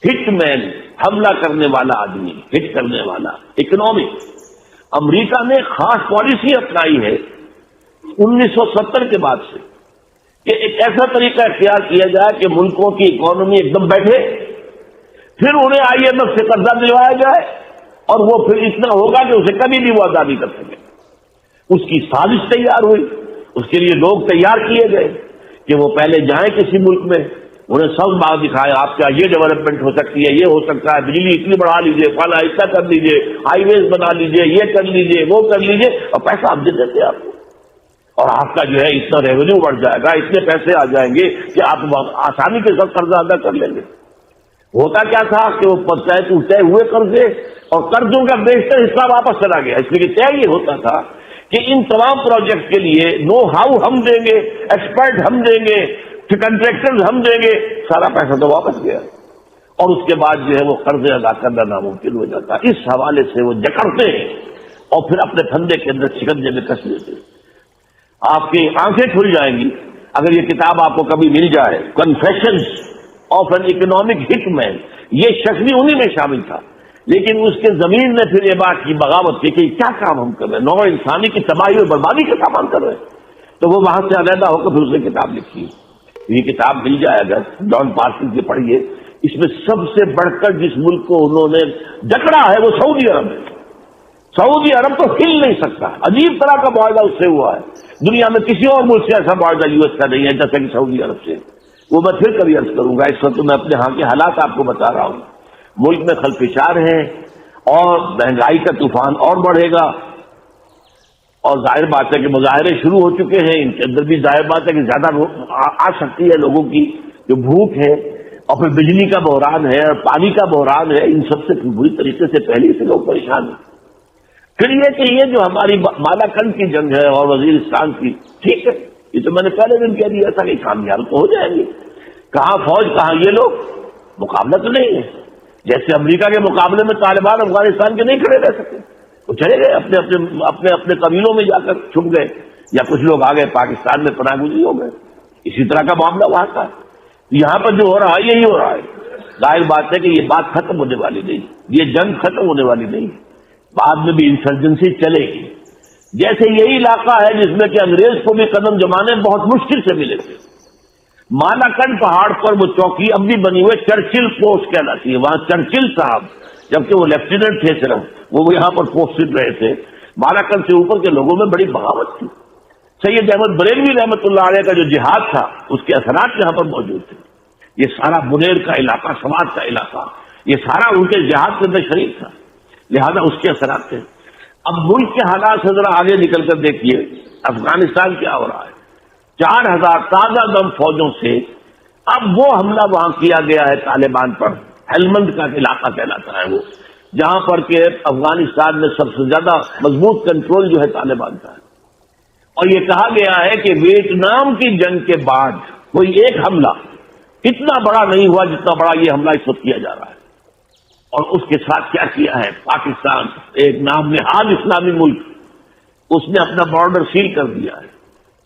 A: ہٹ مین، حملہ کرنے والا آدمی، ہٹ کرنے والا اکنامک۔ امریکہ نے خاص پالیسی اپنائی ہے 1970 کے بعد سے کہ ایک ایسا طریقہ اختیار کیا جائے کہ ملکوں کی اکانومی ایک دم بیٹھے، پھر انہیں IMF سے قرضہ دلوایا جائے، اور وہ پھر اتنا ہوگا کہ اسے کبھی بھی وہ ادا نہیں کر سکے۔ اس کی سازش تیار ہوئی، اس کے لیے لوگ تیار کیے گئے کہ وہ پہلے جائیں کسی ملک میں، انہیں سب بات دکھائے، آپ کا یہ ڈیولپمنٹ ہو سکتی ہے، یہ ہو سکتا ہے، بجلی اتنی بڑھا لیجئے، فلاں اتنا کر لیجئے، ہائی ویز بنا لیجئے، یہ کر لیجئے، وہ کر لیجئے، اور پیسہ آپ دے دیتے آپ کو، اور آپ کا جو ہے اتنا ریونیو بڑھ جائے گا، اتنے پیسے آ جائیں گے کہ آپ آسانی کے ساتھ قرضہ ادا کر لیں گے۔ ہوتا کیا تھا کہ وہ طے ہوئے قرضے اور قرضوں کا بیشتر حصہ واپس چلا گیا، اس لیے طے یہ ہوتا تھا کہ ان تمام پروجیکٹ کے لیے نو ہاؤ ہم دیں گے، ایکسپرٹ ہم دیں گے، کنٹریکٹر ہم دیں گے، سارا پیسہ تو واپس گیا، اور اس کے بعد جو ہے وہ قرضے ادا کرنا ناممکن ہو جاتا۔ اس حوالے سے وہ جکڑتے ہیں اور پھر اپنے پھندے کے اندر شکنجے میں کس لیتے ہیں۔ آپ کی آنکھیں کھل جائیں گی اگر یہ کتاب آپ کو کبھی مل جائے، confessions of an economic hit مین، یہ شخص بھی انہی میں شامل تھا، لیکن اس کے ضمیر نے پھر یہ بات کی، بغاوت کی کہ کیا کام ہم کر رہے ہیں، نوع انسانی کی تباہی اور بربادی کا سامان کر رہے ہیں، تو وہ وہاں سے علیحدہ ہو کر پھر اس نے کتاب لکھی۔ یہ کتاب مل جائے اگر جان پارکنز کی پڑھیے، اس میں سب سے بڑھ کر جس ملک کو انہوں نے جکڑا ہے وہ سعودی عرب ہے۔ سعودی عرب تو ہل نہیں سکتا، عجیب طرح کا معاہدہ اس سے ہوا ہے، دنیا میں کسی اور ملک سے ایسا معاہدہ US کا نہیں ہے جیسا کہ سعودی عرب سے۔ وہ میں پھر کبھی عرض کروں گا، اس وقت میں اپنے ہاں کے حالات آپ کو بتا رہا ہوں، ملک میں خلفشار ہیں اور مہنگائی کا طوفان اور بڑھے گا، اور ظاہر بات ہے کہ مظاہرے شروع ہو چکے ہیں، ان کے اندر بھی ظاہر بات ہے کہ زیادہ آ سکتی ہے لوگوں کی جو بھوک ہے، اور پھر بجلی کا بحران ہے اور پانی کا بحران ہے، ان سب سے بری طریقے سے پہلے سے لوگ پریشان ہیں۔ پھر یہ کہ یہ جو ہماری مالاکنڈ کی جنگ ہے اور وزیرستان کی، ٹھیک ہے، یہ تو میں نے پہلے دن کہہ دیا تھا کہ کامیاب تو ہو جائیں گے، کہاں فوج کہاں یہ لوگ، مقابلہ تو نہیں ہے، جیسے امریکہ کے مقابلے میں طالبان افغانستان کے نہیں کھڑے رہ سکتے، وہ چلے گئے اپنے قبیلوں میں جا کر چھپ گئے، یا کچھ لوگ آ گئے پاکستان میں پناہ گزین ہو گئے، اسی طرح کا معاملہ وہاں کا ہے۔ یہاں پر جو ہو رہا ہے یہی ہو رہا ہے، ظاہر بات ہے کہ یہ بات ختم ہونے والی نہیں، یہ جنگ ختم ہونے والی نہیں، بعد میں بھی انسرجنسی چلے گی۔ جیسے یہی علاقہ ہے جس میں کہ انگریز کو بھی قدم جمانے بہت مشکل سے ملے تھے، مالاکنڈ پہاڑ پر وہ چوکی اب بھی بنی ہوئی چرچل پوسٹ کہلاتی ہے، وہاں چرچل صاحب جبکہ وہ لیفٹیننٹ تھے صرف، وہ یہاں پر پوسٹڈ رہے تھے، مالاکنڈ سے اوپر کے لوگوں میں بڑی بغاوت تھی۔ سید احمد بریلوی رحمۃ اللہ علیہ کا جو جہاد تھا اس کے اثرات یہاں پر موجود تھے، یہ سارا منیر کا علاقہ، سماج کا علاقہ، یہ سارا ان کے جہاد کے اندر شریک تھا، لہذا اس کے اثرات تھے۔ اب ملک کے حالات سے ذرا آگے نکل کر دیکھیے افغانستان کیا ہو رہا ہے، 4000 تازہ دم فوجوں سے اب وہ حملہ وہاں کیا گیا ہے طالبان پر، ہیلمند کا علاقہ کہلاتا ہے وہ، جہاں پر کہ افغانستان میں سب سے زیادہ مضبوط کنٹرول جو ہے طالبان کا ہے، اور یہ کہا گیا ہے کہ ویتنام کی جنگ کے بعد کوئی ایک حملہ اتنا بڑا نہیں ہوا جتنا بڑا یہ حملہ اس وقت کیا جا رہا ہے۔ اور اس کے ساتھ کیا کیا ہے پاکستان، ایک نام نہاد اسلامی ملک، اس نے اپنا بارڈر سیل کر دیا ہے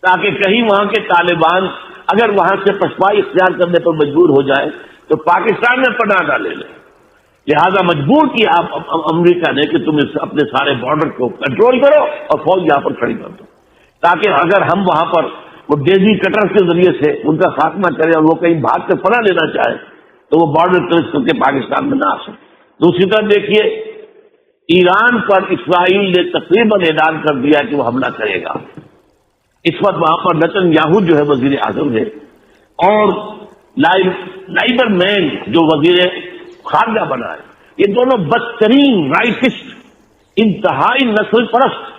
A: تاکہ کہیں وہاں کے طالبان اگر وہاں سے پشپائی اختیار کرنے پر مجبور ہو جائے تو پاکستان میں پناہ نہ لے لیں، لہذا مجبور کیا امریکہ نے کہ تم اپنے سارے بارڈر کو کنٹرول کرو اور فوج یہاں پر کھڑی کر دو، تاکہ اگر ہم وہاں پر وہ ڈیزی کٹر کے ذریعے سے ان کا خاتمہ کریں اور وہ کہیں بھاگ کر پناہ لینا چاہے تو وہ بارڈر کراس کر کے پاکستان میں نہ آ سکے۔ دوسری طرف دیکھیے ایران پر اسرائیل نے تقریباً اعلان کر دیا کہ وہ حملہ کرے گا، اس وقت وہاں پر نتن یاہو جو ہے وزیر اعظم ہے، اور لائبر مین جو وزیر خارجہ بنا ہے، یہ دونوں بدترین رائٹسٹ، انتہائی نسل پرست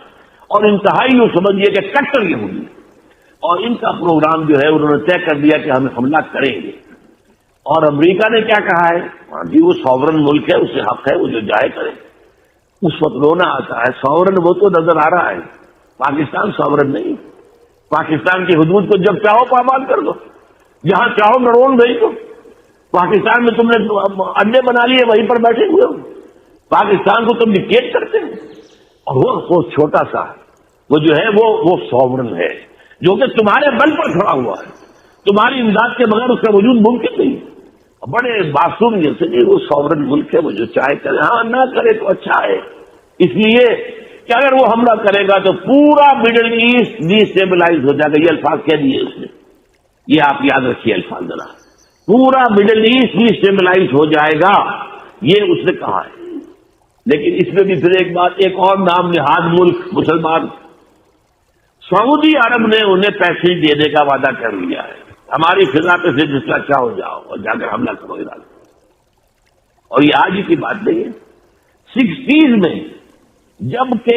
A: اور انتہائی یوں سمجھیے کہ کٹر یہودی، اور ان کا پروگرام جو ہے انہوں نے طے کر دیا کہ ہم حملہ کریں گے۔ اور امریکہ نے کیا کہا ہے؟ ہاں جی، وہ سوورن ملک ہے، اسے حق ہے وہ جو جائے کرے۔ اس وقت رونا آتا ہے، سوورن وہ تو نظر آ رہا ہے، پاکستان سوورن نہیں۔ پاکستان کی حدود کو جب چاہو پامال کر دو، جہاں چاہو ڈرون بھیج دو۔ پاکستان میں تم نے اڈے بنا لیے، وہیں پر بیٹھے ہوئے ہو، پاکستان کو تم ڈکٹیٹ کرتے ہیں۔ اور وہ چھوٹا سا وہ جو ہے وہ سوورن ہے، جو کہ تمہارے بل پر کھڑا ہوا ہے، تمہاری امداد کے بغیر اس کا وجود ممکن نہیں۔ بڑے معصوم جیسے کہ وہ سوورن ملک ہے، وہ جو چاہے کرے، ہاں نہ کرے تو اچھا ہے، اس لیے کہ اگر وہ حملہ کرے گا تو پورا مڈل ایسٹ ڈیسٹیبلائز ہو جائے گا۔ یہ الفاظ کہہ دیے اس نے، یہ آپ یاد رکھیے الفاظ ذرا، پورا مڈل ایسٹ ڈیسٹیبلائز ہو جائے گا، یہ اس نے کہا ہے۔ لیکن اس میں بھی پھر ایک بات، ایک اور نام نہاد ملک مسلمان سعودی عرب نے انہیں پیسے دینے کا وعدہ کر لیا ہے، ہماری فضا پہ سے جس کا چاہو جاؤ اور جا کر حملہ کرو ایران۔ اور یہ آج کی بات نہیں ہے، 60s میں جب کہ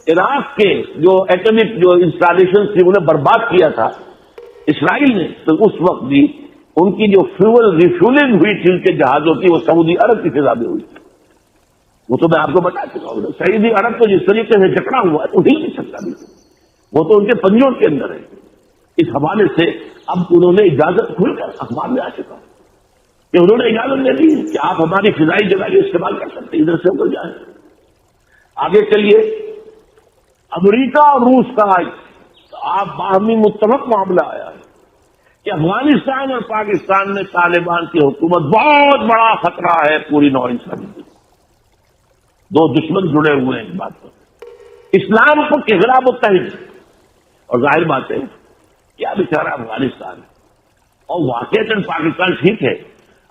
A: عراق کے جو ایٹمک جو انسٹالیشن تھی انہیں برباد کیا تھا اسرائیل نے، تو اس وقت بھی ان کی جو فیول ریفیولنگ ہوئی تھی ان کے جہازوں کی، وہ سعودی عرب کی فضا میں ہوئی تھی۔ وہ تو میں آپ کو بتا چکا ہوں، سعودی عرب تو جس طریقے سے جکڑا ہوا ہے تو ہل نہیں سکتا بھی، وہ تو ان کے پنجوں کے اندر ہے۔ اس حوالے سے اب انہوں نے اجازت کھل کر اخبار میں آ چکا کہ انہوں نے اجازت دے دی کہ آپ ہماری فضائی جگہ یہ استعمال کر سکتے ہیں، ادھر سے ادھر جائیں۔ آگے چلیے، امریکہ اور روس کا آپ باہمی متفق معاملہ آیا ہے کہ افغانستان اور پاکستان میں طالبان کی حکومت بہت بڑا خطرہ ہے پوری نوع انسانیت۔ دو دشمن جڑے ہوئے ہیں اس بات پر، اسلام کو کے خلاف متحد، اور ظاہر بات ہے کیا بیچارہ افغانستان اور واقعتاً پاکستان ٹھیک ہے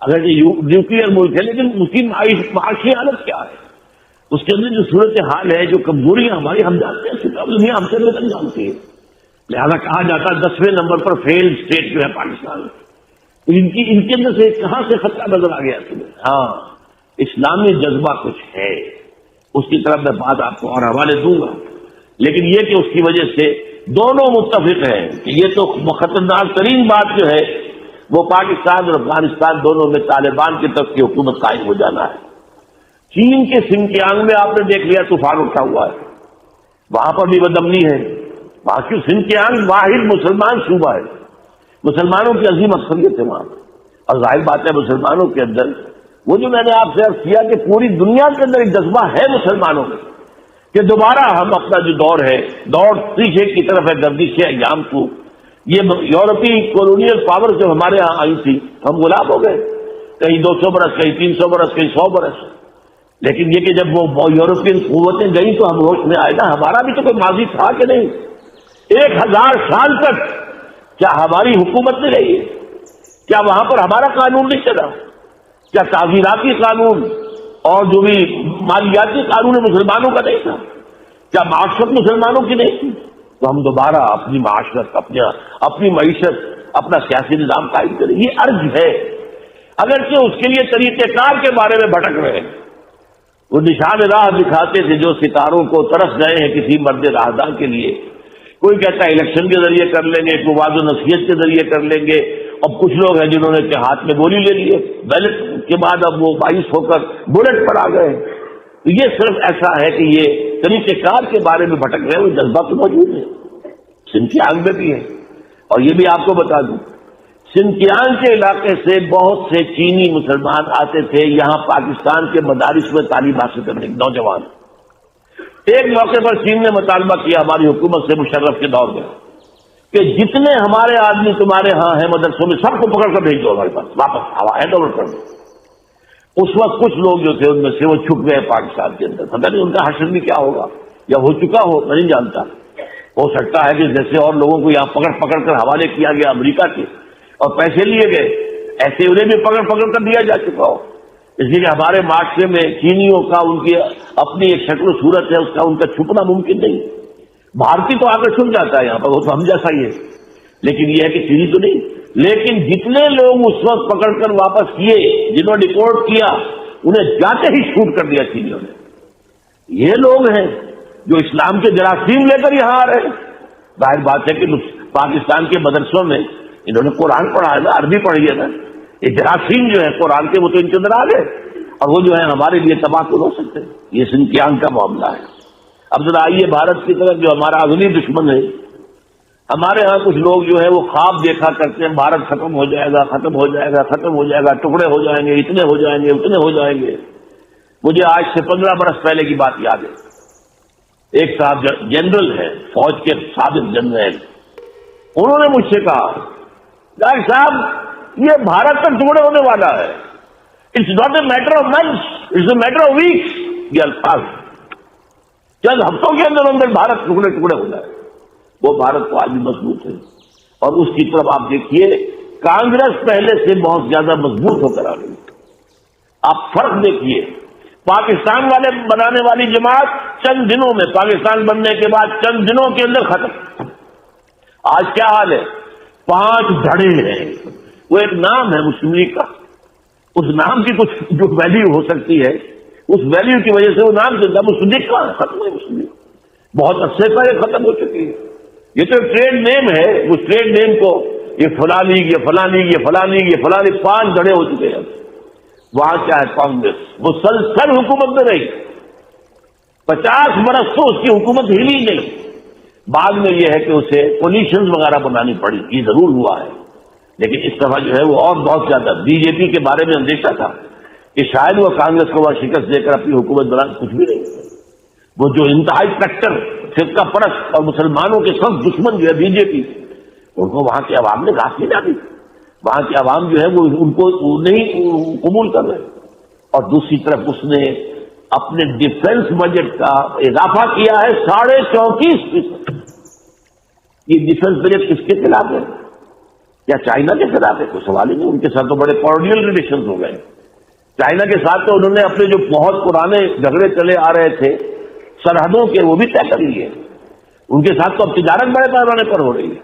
A: اگر یہ نیوکلیئر ملک ہے، لیکن اس کی معاشی حالت کیا ہے، اس کے اندر جو صورت حال ہے، جو کمزوریاں ہماری ہم جانتے ہیں، دنیا ہم سے بہتر جانتی ہے۔ لہذا کہا جاتا ہے 10ویں نمبر پر فیل اسٹیٹ جو ہے پاکستان، ان کے اندر سے کہاں سے خطرہ نظر آ گیا تمہیں؟ ہاں، اسلامی جذبہ کچھ ہے، اس کی طرف میں بات آپ کو اور حوالے دوں گا، لیکن یہ کہ اس کی وجہ سے دونوں متفق ہیں کہ یہ تو خطرناک ترین بات جو ہے وہ پاکستان اور افغانستان دونوں میں طالبان کی طرف کی حکومت قائم ہو جانا ہے۔ چین کے سنکیانگ میں آپ نے دیکھ لیا طوفان اٹھا ہوا ہے، وہاں پر بھی بدامنی ہے، وہاں کی سنکیانگ واحد مسلمان صوبہ ہے، مسلمانوں کی عظیم اکثریت ہے وہاں، اور ظاہر بات ہے مسلمانوں کے اندر وہ جو میں نے آپ سے عرض کیا کہ پوری دنیا کے اندر ایک جذبہ ہے مسلمانوں میں کہ دوبارہ ہم اپنا جو دور ہے، دوڑ پیچھے کی طرف ہے، گردش ایام کو، یہ یورپی کولونیل پاور جو ہمارے ہاں آئی تھی ہم غلام ہو گئے، کہیں 200 برس، کہیں 300 برس، کہیں 100 برس، لیکن یہ کہ جب وہ یورپین قوتیں گئیں تو ہم ہوش میں آئے نا، ہمارا بھی تو کوئی ماضی تھا کہ نہیں؟ 1000 سال تک کیا ہماری حکومت نہیں رہی ہے؟ کیا وہاں پر ہمارا قانون نہیں چلا؟ کیا تعزیراتی قانون اور جو بھی مالیاتی قانون مسلمانوں کا نہیں تھا؟ کیا معاشرت مسلمانوں کی نہیں تھی؟ تو ہم دوبارہ اپنی معاشرت، اپنی معیشت، اپنا سیاسی نظام قائم کریں، یہ عرض ہے، اگرچہ اس کے لیے طریقہ کار کے بارے میں بھٹک رہے ہیں۔ وہ نشان راہ دکھاتے تھے جو ستاروں کو ترس گئے ہیں کسی مرد راہدار کے لیے، کوئی کہتا ہے الیکشن کے ذریعے کر لیں گے، کوئی وعظ و نصیحت کے ذریعے کر لیں گے، اب کچھ لوگ ہیں جنہوں نے کہ ہاتھ میں گولی لے لیے، بیلٹ کے بعد اب وہ باعث ہو کر بلٹ پر آ گئے۔ تو یہ صرف ایسا ہے کہ یہ طریقہ کار کے بارے میں بھٹک رہے ہیں، وہ جذبہ تو موجود ہے، سنکیانگ میں بھی ہے۔ اور یہ بھی آپ کو بتا دوں، سنکیانگ کے علاقے سے بہت سے چینی مسلمان آتے تھے یہاں پاکستان کے مدارس میں تعلیم حاصل کرنے، نوجوان۔ ایک موقع پر چین نے مطالبہ کیا ہماری حکومت سے مشرف کے دور میں کہ جتنے ہمارے آدمی تمہارے ہاں ہیں مدرسوں میں سب کو پکڑ کر بھیج دو ہمارے پاس، واپس ہینڈ اوور کر دو۔ اس وقت کچھ لوگ جو تھے ان میں سے وہ چھپ گئے پاکستان کے اندر، پتہ نہیں ان کا حشر بھی کیا ہوگا یا ہو چکا ہو، میں نہیں جانتا۔ ہو سکتا ہے کہ جیسے اور لوگوں کو یہاں پکڑ پکڑ کر حوالے کیا گیا امریکہ کے اور پیسے لیے گئے، ایسے انہیں بھی پکڑ پکڑ کر دیا جا چکا ہو، اس لیے کہ ہمارے معاشرے میں چینیوں کا ان کی اپنی ایک شکل و صورت ہے، اس کا ان کا چھپنا ممکن نہیں۔ بھارتی تو آ کر چھپ جاتا ہے یہاں پر، وہ تو ہم جیسا ہی ہے، لیکن یہ ہے کہ چینی تو نہیں۔ لیکن جتنے لوگ اس وقت پکڑ کر واپس کیے، جنہوں نے ڈپورٹ کیا، انہیں جاتے ہی شوٹ کر دیا چینیوں نے۔ یہ لوگ ہیں جو اسلام کے جراثیم لے کر یہاں آ رہے ہیں. ظاہر بات ہے کہ پاکستان کے مدرسوں میں انہوں نے قرآن پڑھا ہے نا، عربی پڑھی ہے نا. یہ جراثیم جو ہے قرآن کے وہ تو ان کے اندر آ گئے اور وہ جو ہے ہمارے لیے تباہ کن ہو سکتے ہیں. یہ سنکیان کا معاملہ ہے. اب ذرا آئیے بھارت کی طرف جو ہمارا اگلی دشمن ہے. ہمارے ہاں کچھ لوگ جو ہے وہ خواب دیکھا کرتے ہیں بھارت ختم ہو جائے گا، ختم ہو جائے گا، ختم ہو جائے گا، ٹکڑے ہو جائیں گے، اتنے ہو جائیں گے، اتنے ہو جائیں گے. مجھے آج سے 15 برس پہلے کی بات یاد ہے. ایک صاحب جنرل ہے، فوج کے سابق جنرل، انہوں نے مجھ سے کہا ڈاکٹر صاحب یہ بھارت کا ٹکڑے ہونے والا ہے. It's not a matter of months, it's a matter of weeks. یہ الفاظ چند ہفتوں کے اندر اندر بھارت ٹکڑے ٹکڑے ہو جائے. وہ بھارت کو آج بھی مضبوط ہے اور اس کی طرف آپ دیکھیے کانگریس پہلے سے بہت زیادہ مضبوط ہو کر آ رہی ہے. آپ فرق دیکھیے، پاکستان والے بنانے والی جماعت چند دنوں میں، پاکستان بننے کے بعد چند دنوں کے اندر ختم. آج کیا حال ہے؟ 5 دھڑے ہیں. وہ ایک نام ہے مسلم لیگ کا، اس نام کی کچھ جو ویلیو ہو سکتی ہے، اس ویلیو کی وجہ سے وہ نام سے مسلم لیگ کا ختم ہے. مسلم لیگ بہت عرصے پہلے ختم ہو چکی ہے. یہ تو ٹریڈ نیم ہے. اس ٹریڈ نیم کو یہ فلاں لیگ، یہ فلاں لیگ، یہ فلاں لیگ، یہ فلاں لیگ، 5 دھڑے ہو چکے ہیں. وہاں کیا ہے؟ کانگریس مسلسل حکومت میں رہی. 50 برس تو اس کی حکومت ہلی نہیں. بعد میں یہ ہے کہ اسے پولیشنز وغیرہ بنانی پڑی. یہ ضرور ہوا ہے، لیکن اس دفعہ جو ہے وہ اور بہت زیادہ. بی جے پی کے بارے میں ہم دیکھا تھا کہ شاید وہ کانگریس کو شکست دے کر اپنی حکومت بنا کچھ بھی نہیں. وہ جو انتہائی کٹر فرقہ پرست اور مسلمانوں کے سخت دشمن جو ہے بی جے پی، ان کو وہاں کی عوام نے گھاس نہیں ڈالی. وہاں کی عوام جو ہے وہ ان کو نہیں قبول کر رہے. اور دوسری طرف اس نے اپنے ڈیفنس بجٹ کا اضافہ کیا ہے 34.5%. یہ ڈیفنس بجٹ کس کے خلاف ہے؟ کیا چائنا کے خلاف ہے؟ کوئی سوال ہی نہیں. ان کے ساتھ تو بڑے کارڈیل ریلیشنز ہو گئے. چائنا کے ساتھ تو انہوں نے اپنے جو بہت پرانے جھگڑے چلے آ رہے تھے سرحدوں کے، وہ بھی طے کر لیے. ان کے ساتھ تو اب تجارت بڑے پیمانے پر ہو رہی ہے.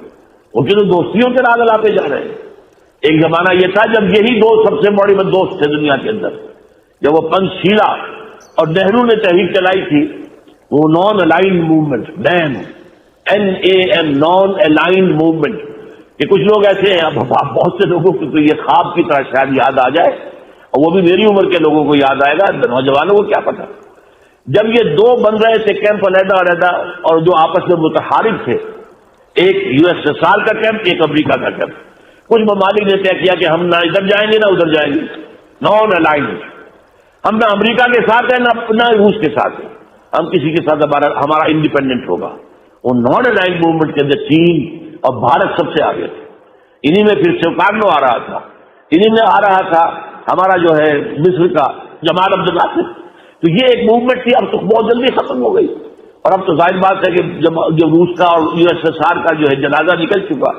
A: ان کی تو دوستیوں کے راگ لاتے جا رہے ہیں. ایک زمانہ یہ تھا جب یہی دو سب سے بڑے دوست تھے دنیا کے اندر. جب وہ پنچ شیلا اور نہرو نے تحریک چلائی تھی، وہ non aligned movement, NAM non aligned movement. کہ کچھ لوگ ایسے ہیں، اب بہت سے لوگوں کو تو یہ خواب کی طرح شاید یاد آ جائے، اور وہ بھی میری عمر کے لوگوں کو یاد آئے گا، نوجوانوں کو کیا پتا. جب یہ دو بن رہے تھے کیمپ علیحدہ علیحدہ، اور جو آپس میں متحارب تھے، ایک USSR کا کیمپ، ایک امریکہ کا کیمپ. کچھ ممالک نے طے کیا کہ ہم نہ ادھر جائیں گے نہ ادھر جائیں گے، نان الائنڈ. ہم نہ امریکہ کے ساتھ ہیں نہ روس کے ساتھ ہیں، ہم کسی کے ساتھ ہمارا انڈیپینڈنٹ ہوگا. وہ نان الائنڈ موومنٹ کے اندر چین اور بھارت سب سے آگے تھے. انہی میں پھر سوکارنو آ رہا تھا، انہی میں آ رہا تھا ہمارا جو ہے مصر کا جمال عبد الناصر. تو یہ ایک موومنٹ تھی، اب تو بہت جلدی ختم ہو گئی. اور اب تو ظاہر بات ہے کہ جب روس کا اور USSR کا جو ہے جنازہ نکل چکا،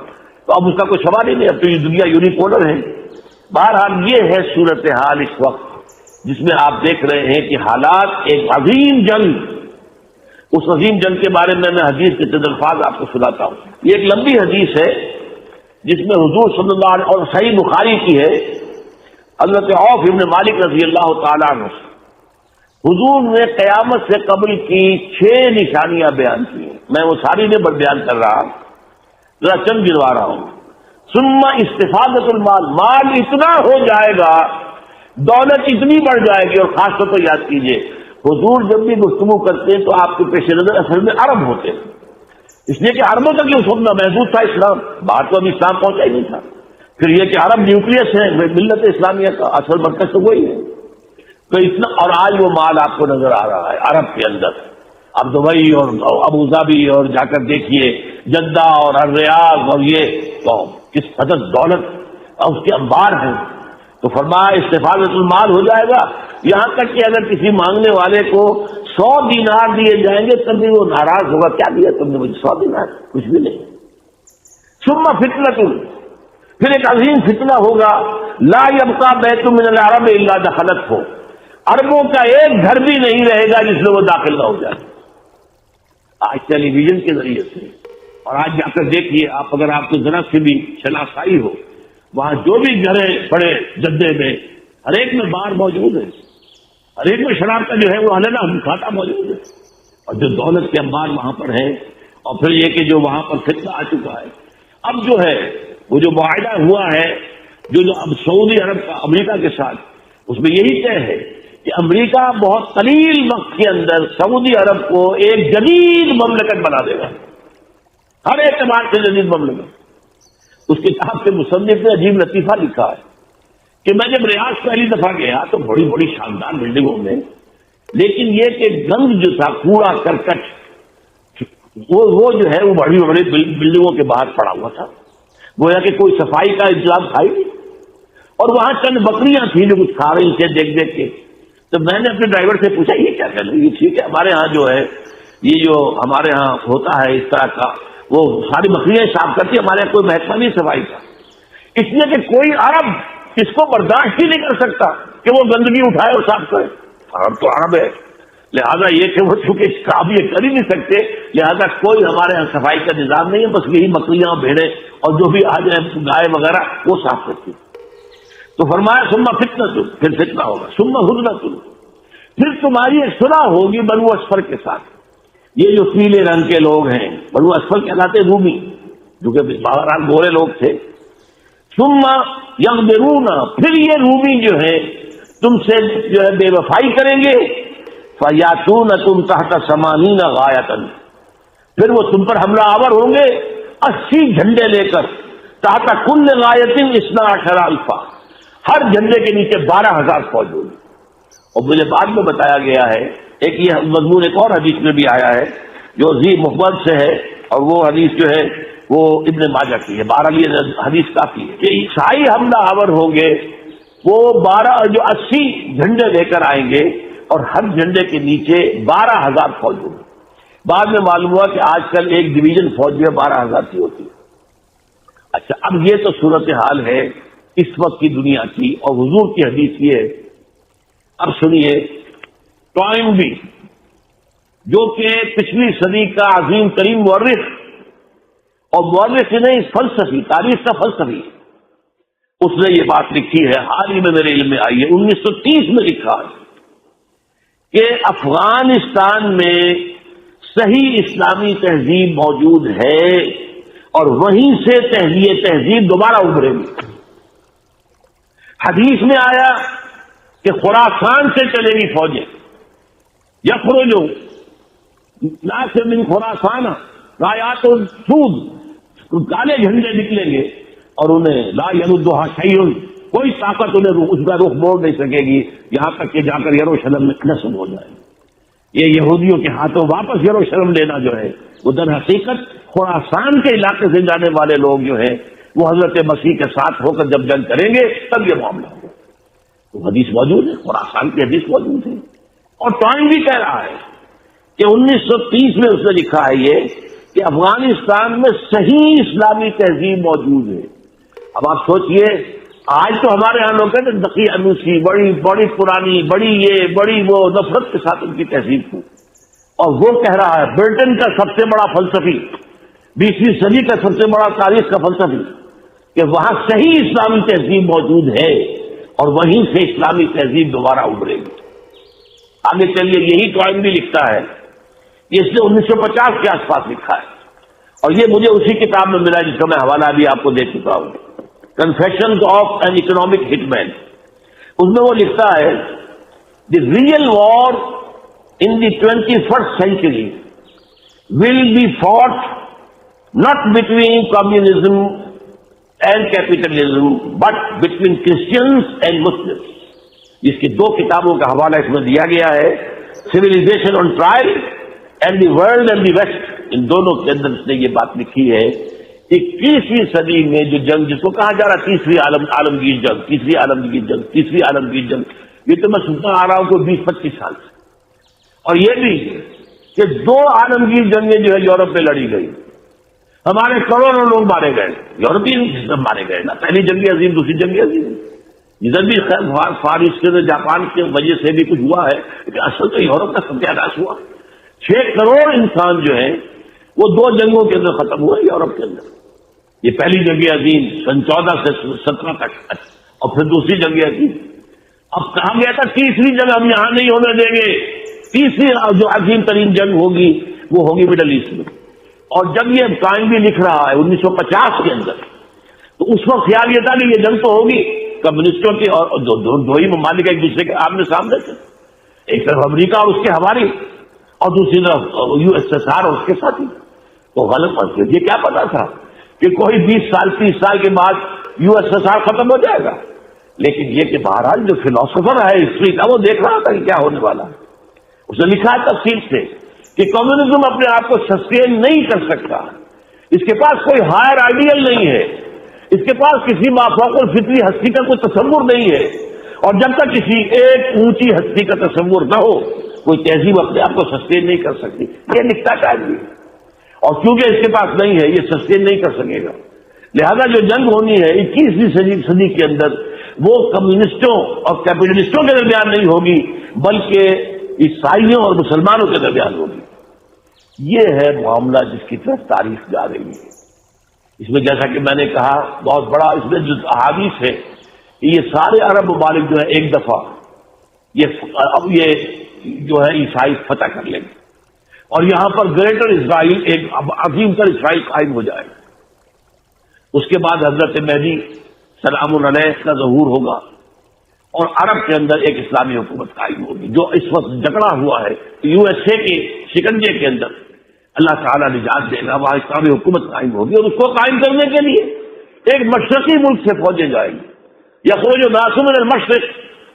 A: تو اب اس کا کوئی سوال ہی نہیں. اب تو یہ دنیا یونیپولر ہے. بہرحال یہ ہے صورتحال اس وقت، جس میں آپ دیکھ رہے ہیں کہ حالات ایک عظیم جنگ. اس عظیم جنگ کے بارے میں حدیث کے چند الفاظ آپ کو سناتا ہوں. یہ ایک لمبی حدیث ہے جس میں حضور صلی اللہ علیہ وسلم، اور صحیح بخاری کی ہے، حضرت عوف ابن مالک رضی اللہ تعالیٰ عنہ، حضور نے قیامت سے قبل کی 6 نشانیاں بیان کی ہیں. میں وہ ساری نہیں بیان کر رہا، ذرا چند گنوا رہا ہوں. ثم استفادۃ المال، مال اتنا ہو جائے گا، دولت اتنی بڑھ جائے گی. اور خاص طور پر یاد کیجئے، حضور جب بھی گفتگو کرتے ہیں تو آپ کے پیش نظر اصل میں عرب ہوتے ہیں، اس لیے کہ عربوں تک یہ سننا محدود تھا اسلام. باہر تو ابھی اسلام پہنچا ہی نہیں تھا. پھر یہ کہ عرب نیوکلیس ہے ملت اسلامیہ کا، اصل مرکز تو وہی ہے. تو اتنا، اور آج وہ مال آپ کو نظر آ رہا ہے عرب کے اندر. اب دبئی اور ابو ظبی اور جا کر دیکھیے جدہ اور الریاض، اور یہ تو کس قدر دولت اور اس کے انبار ہیں. تو فرمایا استفادۃ المال ہو جائے گا، یہاں تک کہ اگر کسی مانگنے والے کو 100 دینار دیے جائیں گے تب بھی وہ ناراض ہوگا. کیا دیا تم نے مجھے؟ 100 دینار، کچھ بھی نہیں. ثم فتنۃ، پھر ایک عظیم فتنہ ہوگا، لا یبقى بیت من العرب الا دخلته، عربوں کا ایک گھر بھی نہیں رہے گا جس میں وہ داخل نہ ہو جائے. آج ٹیلی ویژن کے ذریعے سے، اور آج جا کر دیکھیے آپ، اگر آپ کو ذرا سے بھی شناسائی ہو، وہاں جو بھی گھریں پڑے جدے میں، ہر ایک میں بار موجود ہے، ہر ایک میں شراب کا جو ہے وہ علیحدہ کھاتا موجود ہے. اور جو دولت کے انبار وہاں پر ہیں، اور پھر یہ کہ جو وہاں پر فتنہ آ چکا ہے۔ اب جو ہے وہ جو معاہدہ ہوا ہے جو اب سعودی عرب کا امریکہ کے ساتھ، اس میں یہی طے ہے کہ امریکہ بہت قلیل وقت کے اندر سعودی عرب کو ایک جدید مملکت بنا دے گا، ہر اعتبار سے جدید مملکت۔ اس کتاب کے مصنف نے عجیب لطیفہ لکھا ہے کہ میں جب ریاض پہلی دفعہ گیا تو بڑی بڑی شاندار بلڈنگوں میں، لیکن یہ کہ گند جو تھا، کوڑا کرکٹ، وہ جو ہے وہ بڑی بڑی بلڈنگوں کے باہر پڑا ہوا تھا، گویا کہ کوئی صفائی کا انتظام تھا ہی نہیں۔ اور وہاں چند بکریاں تھیں جو کچھ کھا رہی تھے دیکھ دیکھ کے۔ تو میں نے اپنے ڈرائیور سے پوچھا یہ کیا کر رہی ہے؟ ٹھیک ہے، ہمارے ہاں جو ہے یہ جو ہمارے ہاں ہوتا ہے اس طرح کا، وہ ساری بکریاں صاف کرتی، ہمارے یہاں کوئی محکمہ نہیں صفائی کا، اس لیے کہ کوئی عرب اس کو برداشت ہی نہیں کر سکتا کہ وہ گندگی اٹھائے اور صاف کرے۔ عرب تو عرب ہے، لہذا یہ کہ وہ چونکہ صاف یہ کر ہی نہیں سکتے، لہذا کوئی ہمارے یہاں صفائی کا نظام نہیں ہے، بس یہی بکریاں بھیڑیں اور جو بھی آ جائیں گائے وغیرہ وہ صاف کرتی۔ تو فرمایا ثم فتنہ، پھر فتنہ ہوگا، ثم ہدنۃ، پھر تمہاری ایک صلح ہوگی بنو اسفر کے ساتھ۔ یہ جو پیلے رنگ کے لوگ ہیں بنو اسفر کہلاتے رومی، جو کہ بہرحال گورے لوگ تھے۔ ثم یغدرون، پھر یہ رومی جو ہے تم سے جو ہے بے وفائی کریں گے۔ فیاتونکم تحت 80 غایۃ، پھر وہ تم پر حملہ آور ہوں گے 80 جھنڈے لے کر، تحت کل غایۃ 12,000، ہر جھنڈے کے نیچے 12,000 فوج ہوگی۔ اور مجھے بعد میں بتایا گیا ہے، ایک یہ مضمون ایک اور حدیث میں بھی آیا ہے جو ذی محمد سے ہے، اور وہ حدیث جو ہے وہ ابن ماجہ کی ہے، 12 یہ حدیث کافی ہے کہ عیسائی حملہ آور ہوں گے، وہ 80 جھنڈے لے کر آئیں گے اور ہر جھنڈے کے نیچے 12,000 فوج ہوگی۔ بعد میں معلوم ہوا کہ آج کل ایک ڈویژن فوج جو ہے 12,000 کی ہوتی ہے۔ اچھا، اب یہ تو صورتحال ہے اس وقت کی دنیا کی، اور حضور کی حدیث یہ ہے۔ اب سنیے، ٹوائنبی جو کہ پچھلی صدی کا عظیم ترین مورخ، اور مورخ ہی نہیں فلسفی، تاریخ کا فلسفی، اس نے یہ بات لکھی ہے، حال ہی میں میرے علم میں آئی ہے، 1930 میں لکھا ہے کہ افغانستان میں صحیح اسلامی تہذیب موجود ہے اور وہیں سے یہ تہذیب دوبارہ ابھرے گی۔ حدیث میں آیا کہ خراسان سے چلے گی فوجیں، یخرجو ناس من خراسان رایات السود، کالے جھنڈے نکلیں گے اور انہیں لا یردھا شیء، کوئی طاقت انہیں اس کا رخ موڑ نہیں سکے گی، یہاں تک کہ جا کر یروشلم میں نصب ہو جائے۔ یہ یہودیوں کے ہاتھوں واپس یروشلم لینا جو ہے وہ در حقیقت خراسان کے علاقے سے جانے والے لوگ جو ہیں وہ حضرت مسیح کے ساتھ ہو کر جب جنگ کریں گے تب یہ معاملہ ہوگا۔ تو حدیث موجود ہے، خراسان کی حدیث موجود ہے، اور ٹائم بھی کہہ رہا ہے کہ 1930 میں اس نے لکھا ہے یہ کہ افغانستان میں صحیح اسلامی تہذیب موجود ہے۔ اب آپ سوچئے، آج تو ہمارے یہاں لوگ کہتے ہیں دقیانوسی، بڑی بڑی پرانی، بڑی وہ نفرت کے ساتھ ان کی تہذیب کو، اور وہ کہہ رہا ہے برٹن کا سب سے بڑا فلسفی، 20ویں صدی کا سب سے بڑا تاریخ کا فلسفی، کہ وہاں صحیح اسلامی تہذیب موجود ہے اور وہیں سے اسلامی تہذیب دوبارہ ابھرے گی۔ آگے چلیے، یہی ٹوائن بھی لکھتا ہے، اس نے 1950 کے آس پاس لکھا ہے، اور یہ مجھے اسی کتاب میں ملا جس کا میں حوالہ بھی آپ کو دے چکا ہوں، confessions of an economic hit man. اس میں وہ لکھتا ہے the real war in the 21st century will be fought not between communism and capitalism but between Christians and Muslims۔ اس کی 2 کتابوں کا حوالہ اس میں دیا گیا ہے، civilization on trial and the world and the West, ان دونوں کے اندر اس نے یہ بات لکھی ہے۔ 21ویں صدی میں جو جنگ جس کو کہا جا رہا تیسری عالمگیر جنگ، تیسری عالمگیر جنگ، یہ تو میں سنتا آ رہا ہوں کوئی 20-25 سال سے، اور یہ بھی کہ 2 عالمگیر جنگیں جو ہے یورپ میں لڑی گئی، ہمارے کروڑوں لوگ مارے گئے، یورپین مارے گئے نا، پہلی جنگ عظیم، دوسری جنگ عظیم، ادھر بھی فارس کے جاپان کی وجہ سے بھی کچھ ہوا ہے، لیکن اصل تو یورپ کا ستیہ ناش ہوا۔ 6 کروڑ انسان جو ہیں وہ 2 جنگوں کے اندر ختم ہوئے یورپ کے اندر۔ یہ پہلی جنگ عظیم سن 14 سے 17 تک، اور پھر دوسری جنگ عظیم۔ اب کہا گیا تھا تیسری جنگ ہم یہاں نہیں ہونے دیں گے، تیسری جو عظیم ترین جنگ ہوگی وہ ہوگی مڈل ایسٹ میں. اور جب یہ ٹائم بھی لکھ رہا ہے 1950 کے اندر، تو اس وقت خیال یہ تھا کہ یہ جنگ تو ہوگی کمیونسٹوں کی اور دو ہی ممالک ایک دوسرے کے آمنے سامنے تھے، ایک طرف امریکہ اور اس کے ہواری اور دوسری طرف USSR اور اس کے ساتھی. تو غلط بات ہے. یہ کیا پتا تھا کہ کوئی 20 سال 30 سال کے بعد USSR ختم ہو جائے گا؟ لیکن یہ کہ بہرحال جو فلاسفر ہے ہسٹری کا وہ دیکھ رہا تھا کہ کیا ہونے والا ہے. اس نے لکھا ہے تفصیل سے کہ کمیونزم اپنے آپ کو سسٹین نہیں کر سکتا، اس کے پاس کوئی ہائر آئیڈیل نہیں ہے، اس کے پاس کسی مافوق الفطری ہستی کا کوئی تصور نہیں ہے، اور جب تک کسی ایک اونچی ہستی کا تصور نہ ہو کوئی تہذیب اپنے آپ کو سسٹین نہیں کر سکتی. یہ لکھتا ہے بھی، اور کیونکہ اس کے پاس نہیں ہے یہ سسٹین نہیں کر سکے گا. لہذا جو جنگ ہونی ہے 21ویں صدی کے اندر وہ کمیونسٹوں اور کیپٹلسٹوں کے درمیان نہیں ہوگی بلکہ عیسائیوں اور مسلمانوں کے درمیان ہوگی. یہ ہے معاملہ جس کی طرف تاریخ جا رہی ہے. اس میں جیسا کہ میں نے کہا بہت بڑا اس میں جو احادیث ہے کہ یہ سارے عرب ممالک جو ہے ایک دفعہ اب یہ جو ہے عیسائی فتح کر لیں گے اور یہاں پر گریٹر اسرائیل ایک عظیم تر اسرائیل قائم ہو جائے گا. اس کے بعد حضرت مہدی سلام علیہ کا ظہور ہوگا اور عرب کے اندر ایک اسلامی حکومت قائم ہوگی. جو اس وقت جھگڑا ہوا ہے USA کے شکنجے کے اندر اللہ تعالیٰ نجات دے گا، وہاں اسلامی حکومت قائم ہوگی. اور اس کو قائم کرنے کے لیے ایک مشرقی ملک سے فوجیں جائیں گی. یخرج الناس من المشرق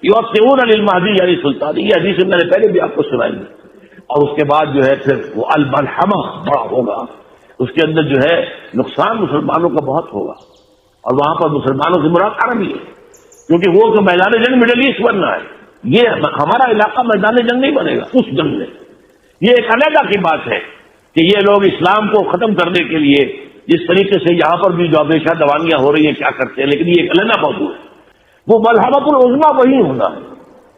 A: یوطئون للمہدی یعنی سلطانی. یہ حدیث میں نے پہلے بھی آپ کو سنائی ہے. اور اس کے بعد جو ہے پھر وہ الملحمہ بڑا ہوگا، اس کے اندر جو ہے نقصان مسلمانوں کا بہت ہوگا. اور وہاں پر مسلمانوں سے مراد عرب ہی ہے، کیونکہ وہ تو میدان جنگ مڈل ایسٹ بننا ہے. یہ ہمارا علاقہ میدان جنگ نہیں بنے گا اس جنگ میں. یہ ایک علیحدہ کی بات ہے کہ یہ لوگ اسلام کو ختم کرنے کے لیے جس طریقے سے یہاں پر بھی جو ہمیشہ دوانیاں ہو رہی ہیں کیا کرتے ہیں، لیکن یہ ایک علیحدہ موضوع ہے. وہ ملحمۃ العظمیٰ وہی ہونا ہے،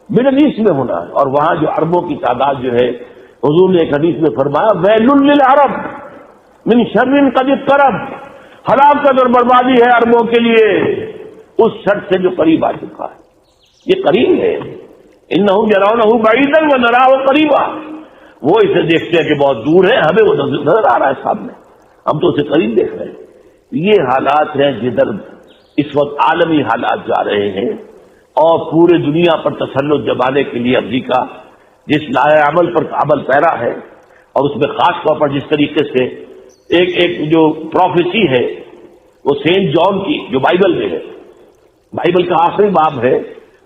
A: مڈل ایسٹ میں ہونا ہے. اور وہاں جو عربوں کی تعداد جو ہے حضور نے ایک حدیث میں فرمایا ویل للعرب من شر قد اقترب، ہلاکت اور بربادی ہے عربوں کے لیے اس شر سے جو قریب آ چکا ہے. یہ قریب ہے، انہم یرونہ بعیدا ونراہ قریبا. وہ اسے دیکھتے ہیں کہ بہت دور ہے، ہمیں وہ نظر آ رہا ہے سامنے، ہم تو اسے قریب دیکھ رہے ہیں. یہ حالات ہیں جدھر اس وقت عالمی حالات جا رہے ہیں اور پورے دنیا پر تسلط جمانے کے لیے امریکہ جس لائے عمل پر عمل پیرا ہے، اور اس میں خاص طور پر جس طریقے سے ایک جو پروفیسی ہے وہ سینٹ جان کی جو بائبل میں ہے، بائبل کا آخری باب ہے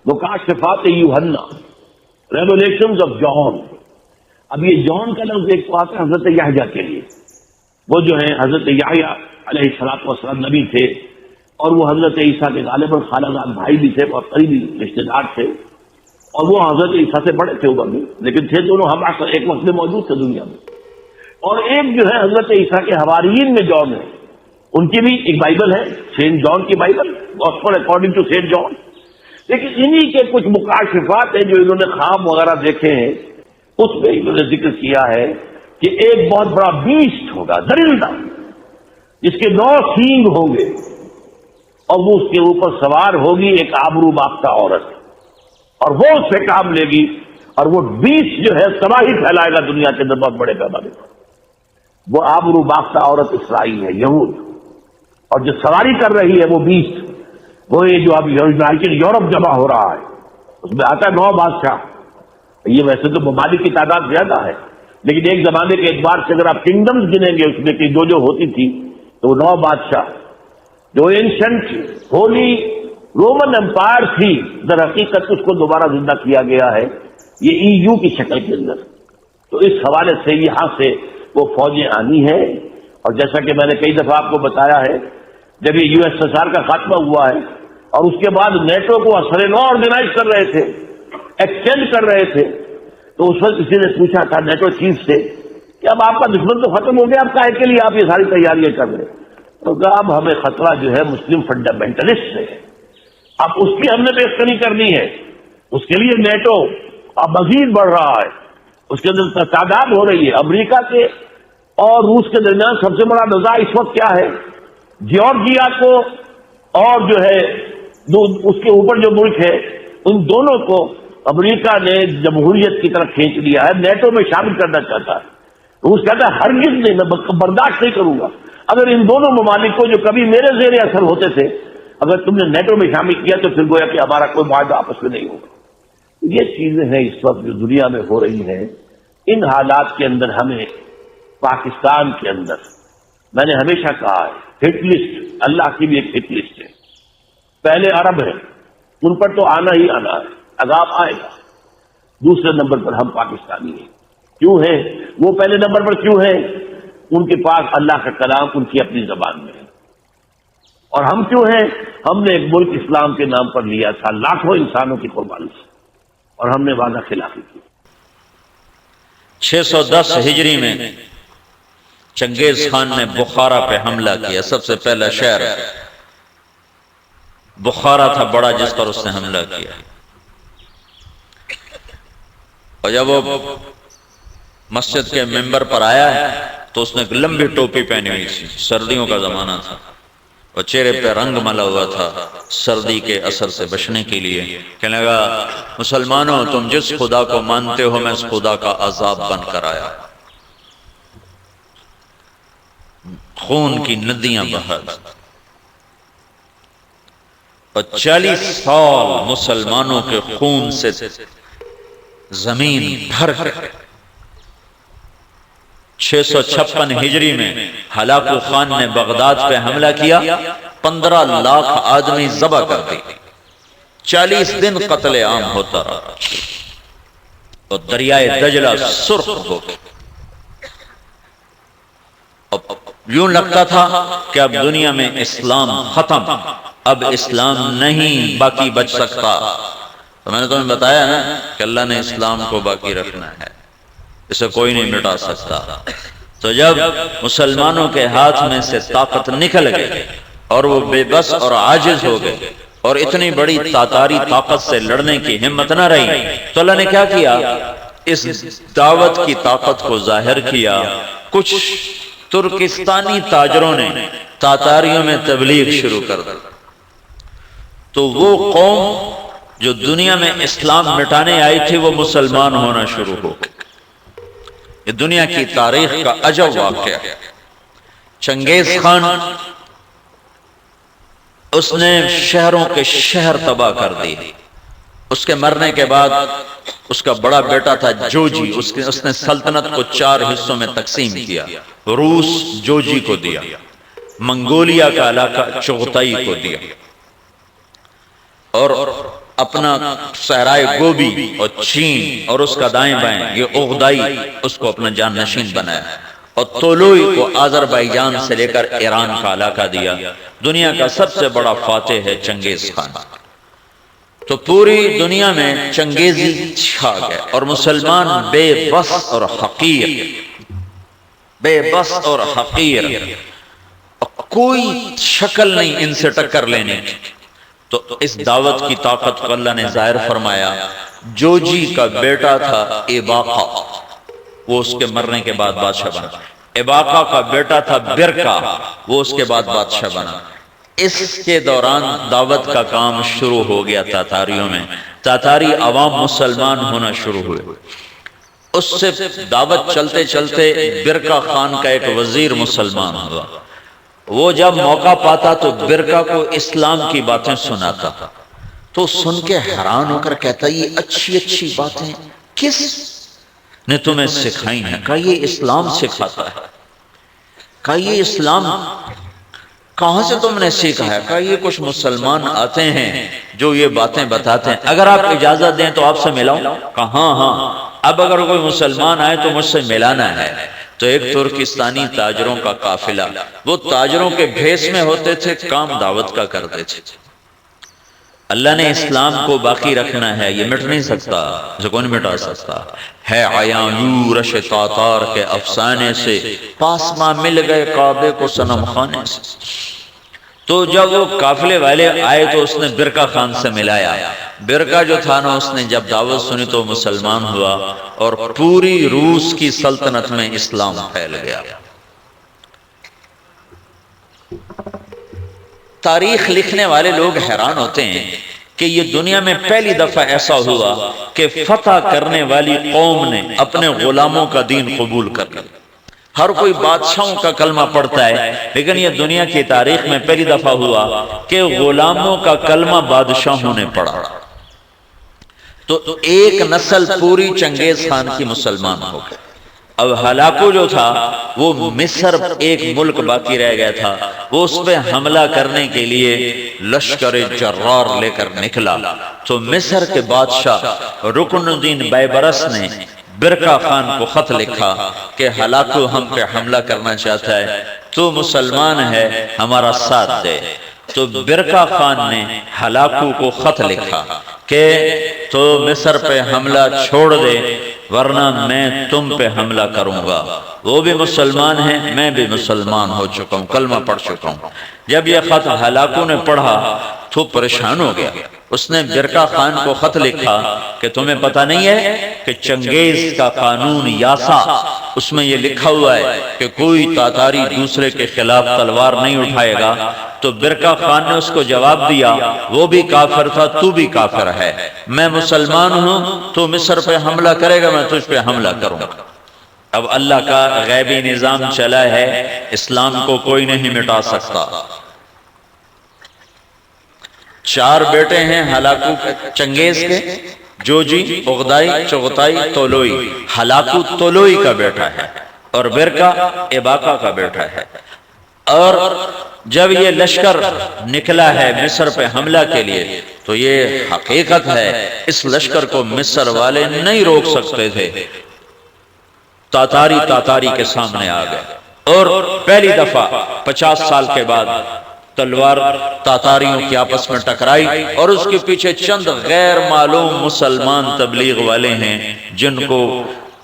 A: مکاشفات یوحنا، ریولیشنز آف جان. اب یہ جان کا لفظ ایک تو آتا ہے حضرت یحییٰ کے لیے، وہ جو ہیں حضرت یحییٰ علیہ السلام نبی تھے اور وہ حضرت عیسیٰ کے غالباً خالہ بھائی بھی تھے اور قریبی رشتے دار تھے، اور وہ حضرت عیسیٰ سے بڑے تھے عمر میں، لیکن تھے دونوں ہم ایک وقت میں موجود تھے دنیا میں. اور ایک جو ہے حضرت عیسیٰ کے حواریین میں جان ہے، ان کی بھی ایک بائبل ہے سینٹ جان کی Bible, gospel according to Saint John. لیکن انہی کے کچھ مکاشفات ہیں جو انہوں نے خواب وغیرہ دیکھے ہیں، اس میں انہوں نے ذکر کیا ہے کہ ایک بہت بڑا بیسٹ ہوگا درندہ جس کے 9 سینگ ہوں گے اور وہ اس کے اوپر سوار ہوگی ایک آبرو باختہ عورت، اور وہ اس سے کام لے گی اور وہ بیسٹ جو ہے تباہی پھیلائے گا دنیا کے اندر بہت بڑے پیمانے پر. وہ آبرو باختہ عورت اسرائیل ہے، یہود، اور جو سواری کر رہی ہے وہ بیسٹ وہ یہ جو اب یورپ جمع ہو رہا ہے، اس میں آتا ہے 9 بادشاہ. یہ ویسے تو ممالک کی تعداد زیادہ ہے لیکن ایک زمانے کے اعتبار سے اگر آپ کنگڈمز گنیں گے اس میں کہ جو ہوتی تھی تو وہ 9 بادشاہ جو اینشنٹ ہولی رومن امپائر تھی در حقیقت اس کو دوبارہ زندہ کیا گیا ہے یہ EU کی شکل کے اندر. تو اس حوالے سے یہاں سے وہ فوجیں آنی ہیں. اور جیسا کہ میں نے کئی دفعہ آپ کو بتایا ہے جب یہ USSR کا خاتمہ ہوا ہے اور اس کے بعد نیٹو کو اثر نو آرگنائز کر رہے تھے، ایکسٹینڈ کر رہے تھے، تو اس وقت کسی نے پوچھا تھا نیٹو چیف سے کہ اب آپ کا دشمن تو ختم ہو گیا، اب کاہے کے لیے آپ یہ ساری تیاریاں کر رہے ہیں؟ تو کہا اب ہمیں خطرہ جو ہے مسلم فنڈامنٹلسٹ سے ہے، اب اس کی ہم نے پیشقدمی کرنی ہے. اس کے لیے نیٹو اب مزید بڑھ رہا ہے، اس کے اندر تعداد ہو رہی ہے. امریکہ کے اور روس کے درمیان سب سے بڑا نزاع اس وقت کیا ہے؟ جارجیا کو اور جو ہے اس کے اوپر جو ملک ہے ان دونوں کو امریکہ نے جمہوریت کی طرف کھینچ لیا ہے، نیٹو میں شامل کرنا چاہتا ہے، روس کہتا ہے ہرگز نہیں، میں برداشت نہیں کروں گا اگر ان دونوں ممالک کو جو کبھی میرے زیر اثر ہوتے تھے اگر تم نے نیٹو میں شامل کیا تو پھر گویا کہ ہمارا کوئی معاہدہ آپس میں نہیں ہوگا۔ یہ چیزیں ہیں اس وقت جو دنیا میں ہو رہی ہیں۔ ان حالات کے اندر ہمیں پاکستان کے اندر، میں نے ہمیشہ کہا ہے، ہٹ لسٹ اللہ کی بھی ایک ہٹ لسٹ ہے۔ پہلے عرب ہیں، ان پر تو آنا ہی آنا ہے، عذاب آئے گا۔ دوسرے نمبر پر ہم پاکستانی ہیں۔ کیوں ہیں وہ پہلے نمبر پر؟ کیوں ہیں؟ ان کے پاس اللہ کا کلام ان کی اپنی زبان میں ہے۔ اور ہم کیوں ہیں؟ ہم نے ایک ملک اسلام کے نام پر لیا تھا لاکھوں انسانوں کی قربانی سے، اور ہم نے وعدہ خلافی کی۔
B: 610 ہجری میں چنگیز خان نے بخارا پہ حملہ کیا۔ سب سے پہلا شہر بخارا تھا بڑا جس پر اس نے حملہ کیا، اور جب وہ مسجد کے ممبر پر آیا ہے تو اس نے ایک لمبی ٹوپی پہنی ہوئی تھی، سردیوں کا زمانہ تھا، اور چہرے پہ رنگ ملا ہوا تھا سردی کے اثر سے بچنے کے لیے۔ کہنے لگا مسلمانوں تم جس خدا کو مانتے ہو میں اس خدا کا عذاب بن کر آیا، خون کی ندیاں بہا دی، اور 40 سال مسلمانوں کے خون سے زمین بھر گئی۔ 656 ہجری میں ہلاکو خان نے بغداد پہ حملہ کیا، 15 لاکھ آدمی ذبح کر دی، 40 دن قتل عام ہوتا رہا، اور دریائے دجلہ سرخ ہو گئی۔ یوں لگتا تھا کہ اب دنیا میں اسلام ختم، اب اسلام نہیں باقی بچ سکتا۔ تو میں نے تمہیں بتایا نا کہ اللہ نے اسلام کو باقی رکھنا ہے، اسے کوئی نہیں مٹا سکتا۔ تو جب مسلمانوں کے ہاتھ میں سے طاقت نکل گئی اور وہ بے بس اور عاجز ہو گئے اور اتنی بڑی تاتاری طاقت سے لڑنے کی ہمت نہ رہی، تو اللہ نے کیا کیا؟ اس دعوت کی طاقت کو ظاہر کیا۔ کچھ ترکستانی تاجروں نے تاتاریوں میں تبلیغ شروع کر دی، تو وہ قوم جو دنیا میں اسلام مٹانے آئی تھی وہ مسلمان ہونا شروع ہو گئی۔ یہ دنیا کی تاریخ کا عجب واقعہ ہے۔ چنگیز خان اس نے شہروں کے شہر تباہ کر دی۔ اس کے مرنے کے بعد اس کا بڑا بیٹا تھا جوجی، اس نے سلطنت کو 4 حصوں میں تقسیم کیا۔ روس جوجی کو دیا، منگولیا کا علاقہ چغتائی کو دیا، اور اپنا صحرائے گوبی اور چین اور اس کا دائیں بائیں یہ اغدائی اس کو اپنا جان نشین بنایا، اور تولوئی کو آذربائیجان سے لے کر ایران کا علاقہ دیا۔ دنیا کا سب سے بڑا فاتح ہے چنگیز خان۔ تو پوری دنیا میں چنگیزی چھا گئے، اور مسلمان بے بس اور حقیر، بے بس اور حقیر، کوئی شکل نہیں ان سے ٹکر لینے کی۔ تو اس دعوت کی طاقت کو اللہ نے ظاہر فرمایا۔ جوجی کا بیٹا تھا ایباقا، وہ اس کے مرنے کے بعد بادشاہ بنا۔ ایباقا کا بیٹا تھا برکا، وہ اس کے بعد بادشاہ بنا۔ اس کے دوران دعوت کا کام شروع ہو گیا تاتاریوں میں، تاتاری عوام مسلمان ہونا شروع ہوئے۔ اس سے دعوت چلتے چلتے برکا خان کا ایک وزیر مسلمان ہوا۔ وہ جب موقع پاتا تو برکا کو اسلام کی باتیں سناتا، تو سن کے حیران ہو کر کہتا یہ اچھی اچھی باتیں کس نے تمہیں سکھائی ہیں؟ کہا یہ اسلام سکھاتا ہے۔ کہا یہ اسلام کہاں سے تم نے سیکھا ہے؟ کہا یہ کچھ مسلمان آتے ہیں جو یہ باتیں بتاتے ہیں، اگر آپ اجازت دیں تو آپ سے ملاؤں؟ کہا ہاں ہاں، اب اگر کوئی مسلمان آئے تو مجھ سے ملانا ہے۔ تو ایک ترکستانی تاجروں کا قافلہ، وہ تاجروں کے بھیس میں ہوتے تھے، کام دعوت کا کرتے تھے۔ اللہ نے اسلام کو باقی رکھنا ہے، یہ مٹ نہیں سکتا، اسے کون مٹا سکتا ہے۔ عیاں یورش تاتار کے افسانے سے پاسما مل گئے کعبے کو صنم خانے سے۔ تو جب وہ قافلے والے آئے تو اس نے برکا خان سے ملایا۔ برکا جو تھا نا، اس نے جب دعوت سنی تو مسلمان ہوا، اور پوری روس کی سلطنت میں اسلام پھیل گیا۔ تاریخ لکھنے والے لوگ حیران ہوتے ہیں کہ یہ دنیا میں پہلی دفعہ ایسا ہوا کہ فتح کرنے والی قوم نے اپنے غلاموں کا دین قبول کر لیا۔ ہر کوئی بادشاہوں کا کلمہ پڑھتا ہے، لیکن یہ دنیا کی تاریخ میں پہلی دفعہ ہوا کہ غلاموں کا کلمہ بادشاہوں نے پڑھا۔ تو ایک نسل پوری چنگیز خان کی مسلمان ہو گئی۔ اب ہلاکو جو تھا وہ مصر ایک ملک باقی رہ گیا تھا، وہ اس پہ حملہ کرنے کے لیے لشکر جرار لے کر نکلا۔ تو مصر کے بادشاہ رکن الدین بیبرس نے برقع خان کو خط لکھا کہ ہلاکو ہم پہ حملہ کرنا چاہتا ہے، تو مسلمان ہے ہمارا ساتھ دے۔ تو برقع خان نے ہلاکو کو خط لکھا کہ تو مصر پہ حملہ چھوڑ دے ورنہ میں تم پہ حملہ کروں گا۔ وہ بھی مسلمان ہیں، میں بھی مسلمان ہو چکا ہوں، کلمہ پڑھ چکا ہوں۔ جب یہ خط ہلاکو نے پڑھا تو پریشان ہو گیا۔ اس نے برقع خان کو خط لکھا کہ تمہیں پتہ نہیں ہے کہ چنگیز کا قانون یاسا، اس میں یہ لکھا ہوا ہے کہ کوئی تاتاری دوسرے کے خلاف تلوار نہیں اٹھائے گا۔ تو برقع خان نے اس کو جواب دیا، وہ بھی کافر تھا، تو بھی کافر ہے، میں مسلمان ہوں، تو مصر پہ حملہ کرے گا، میں تجھ پہ حملہ کروں گا۔ اب اللہ کا غیبی نظام چلا ہے، اسلام کو کوئی نہیں مٹا سکتا۔ 4 بیٹے ہیں ہلاکو چنگیز کے، جوجی، اغدائی، چغتائی، طولوئی۔ ہلاکو طولوئی کا بیٹا ہے اور برقع اباقہ کا بیٹا ہے۔ اور جب یہ لشکر نکلا ہے مصر پہ حملہ کے لیے تو یہ حقیقت ہے اس لشکر کو مصر والے نہیں روک سکتے تھے۔ تاتاری کے سامنے آ گئے اور پہلی دفعہ 50 سال کے بعد تلوار تاتاریوں کی آپس میں ٹکرائی، اور اس کے پیچھے چند غیر معلوم مسلمان تبلیغ والے ہیں جن کو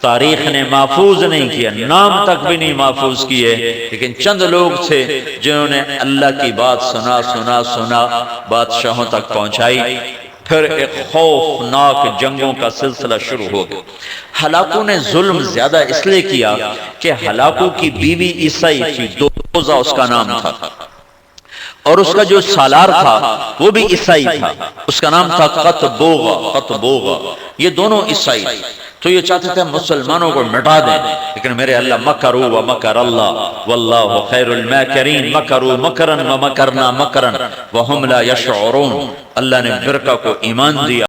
B: تاریخ نے محفوظ نہیں کیا، نام تک بھی نہیں محفوظ کیے، لیکن چند لوگ تھے جنہوں نے اللہ کی بات سنا بادشاہوں تک پہنچائی۔ پھر ایک خوفناک جنگوں کا سلسلہ شروع ہو گیا۔ ہلاکو نے ظلم زیادہ اس لیے کیا کہ ہلاکو کی بیوی عیسائی تھی، دوزہ اس کا نام تھا، اور اس کا جو سالار تھا وہ بھی عیسائی تھا، اس کا نام تھا قطبوغا۔ یہ دونوں عیسائی تھے۔ تو یہ چاہتے تھے مسلمانوں کو مٹا دیں، لیکن میرے اللہ مکروا ومکر اللہ واللہ خیر الماکرین، مکروا مکرا ومکرنا مکرا وہم لا یشعرون۔ اللہ نے برقع کو ایمان دیا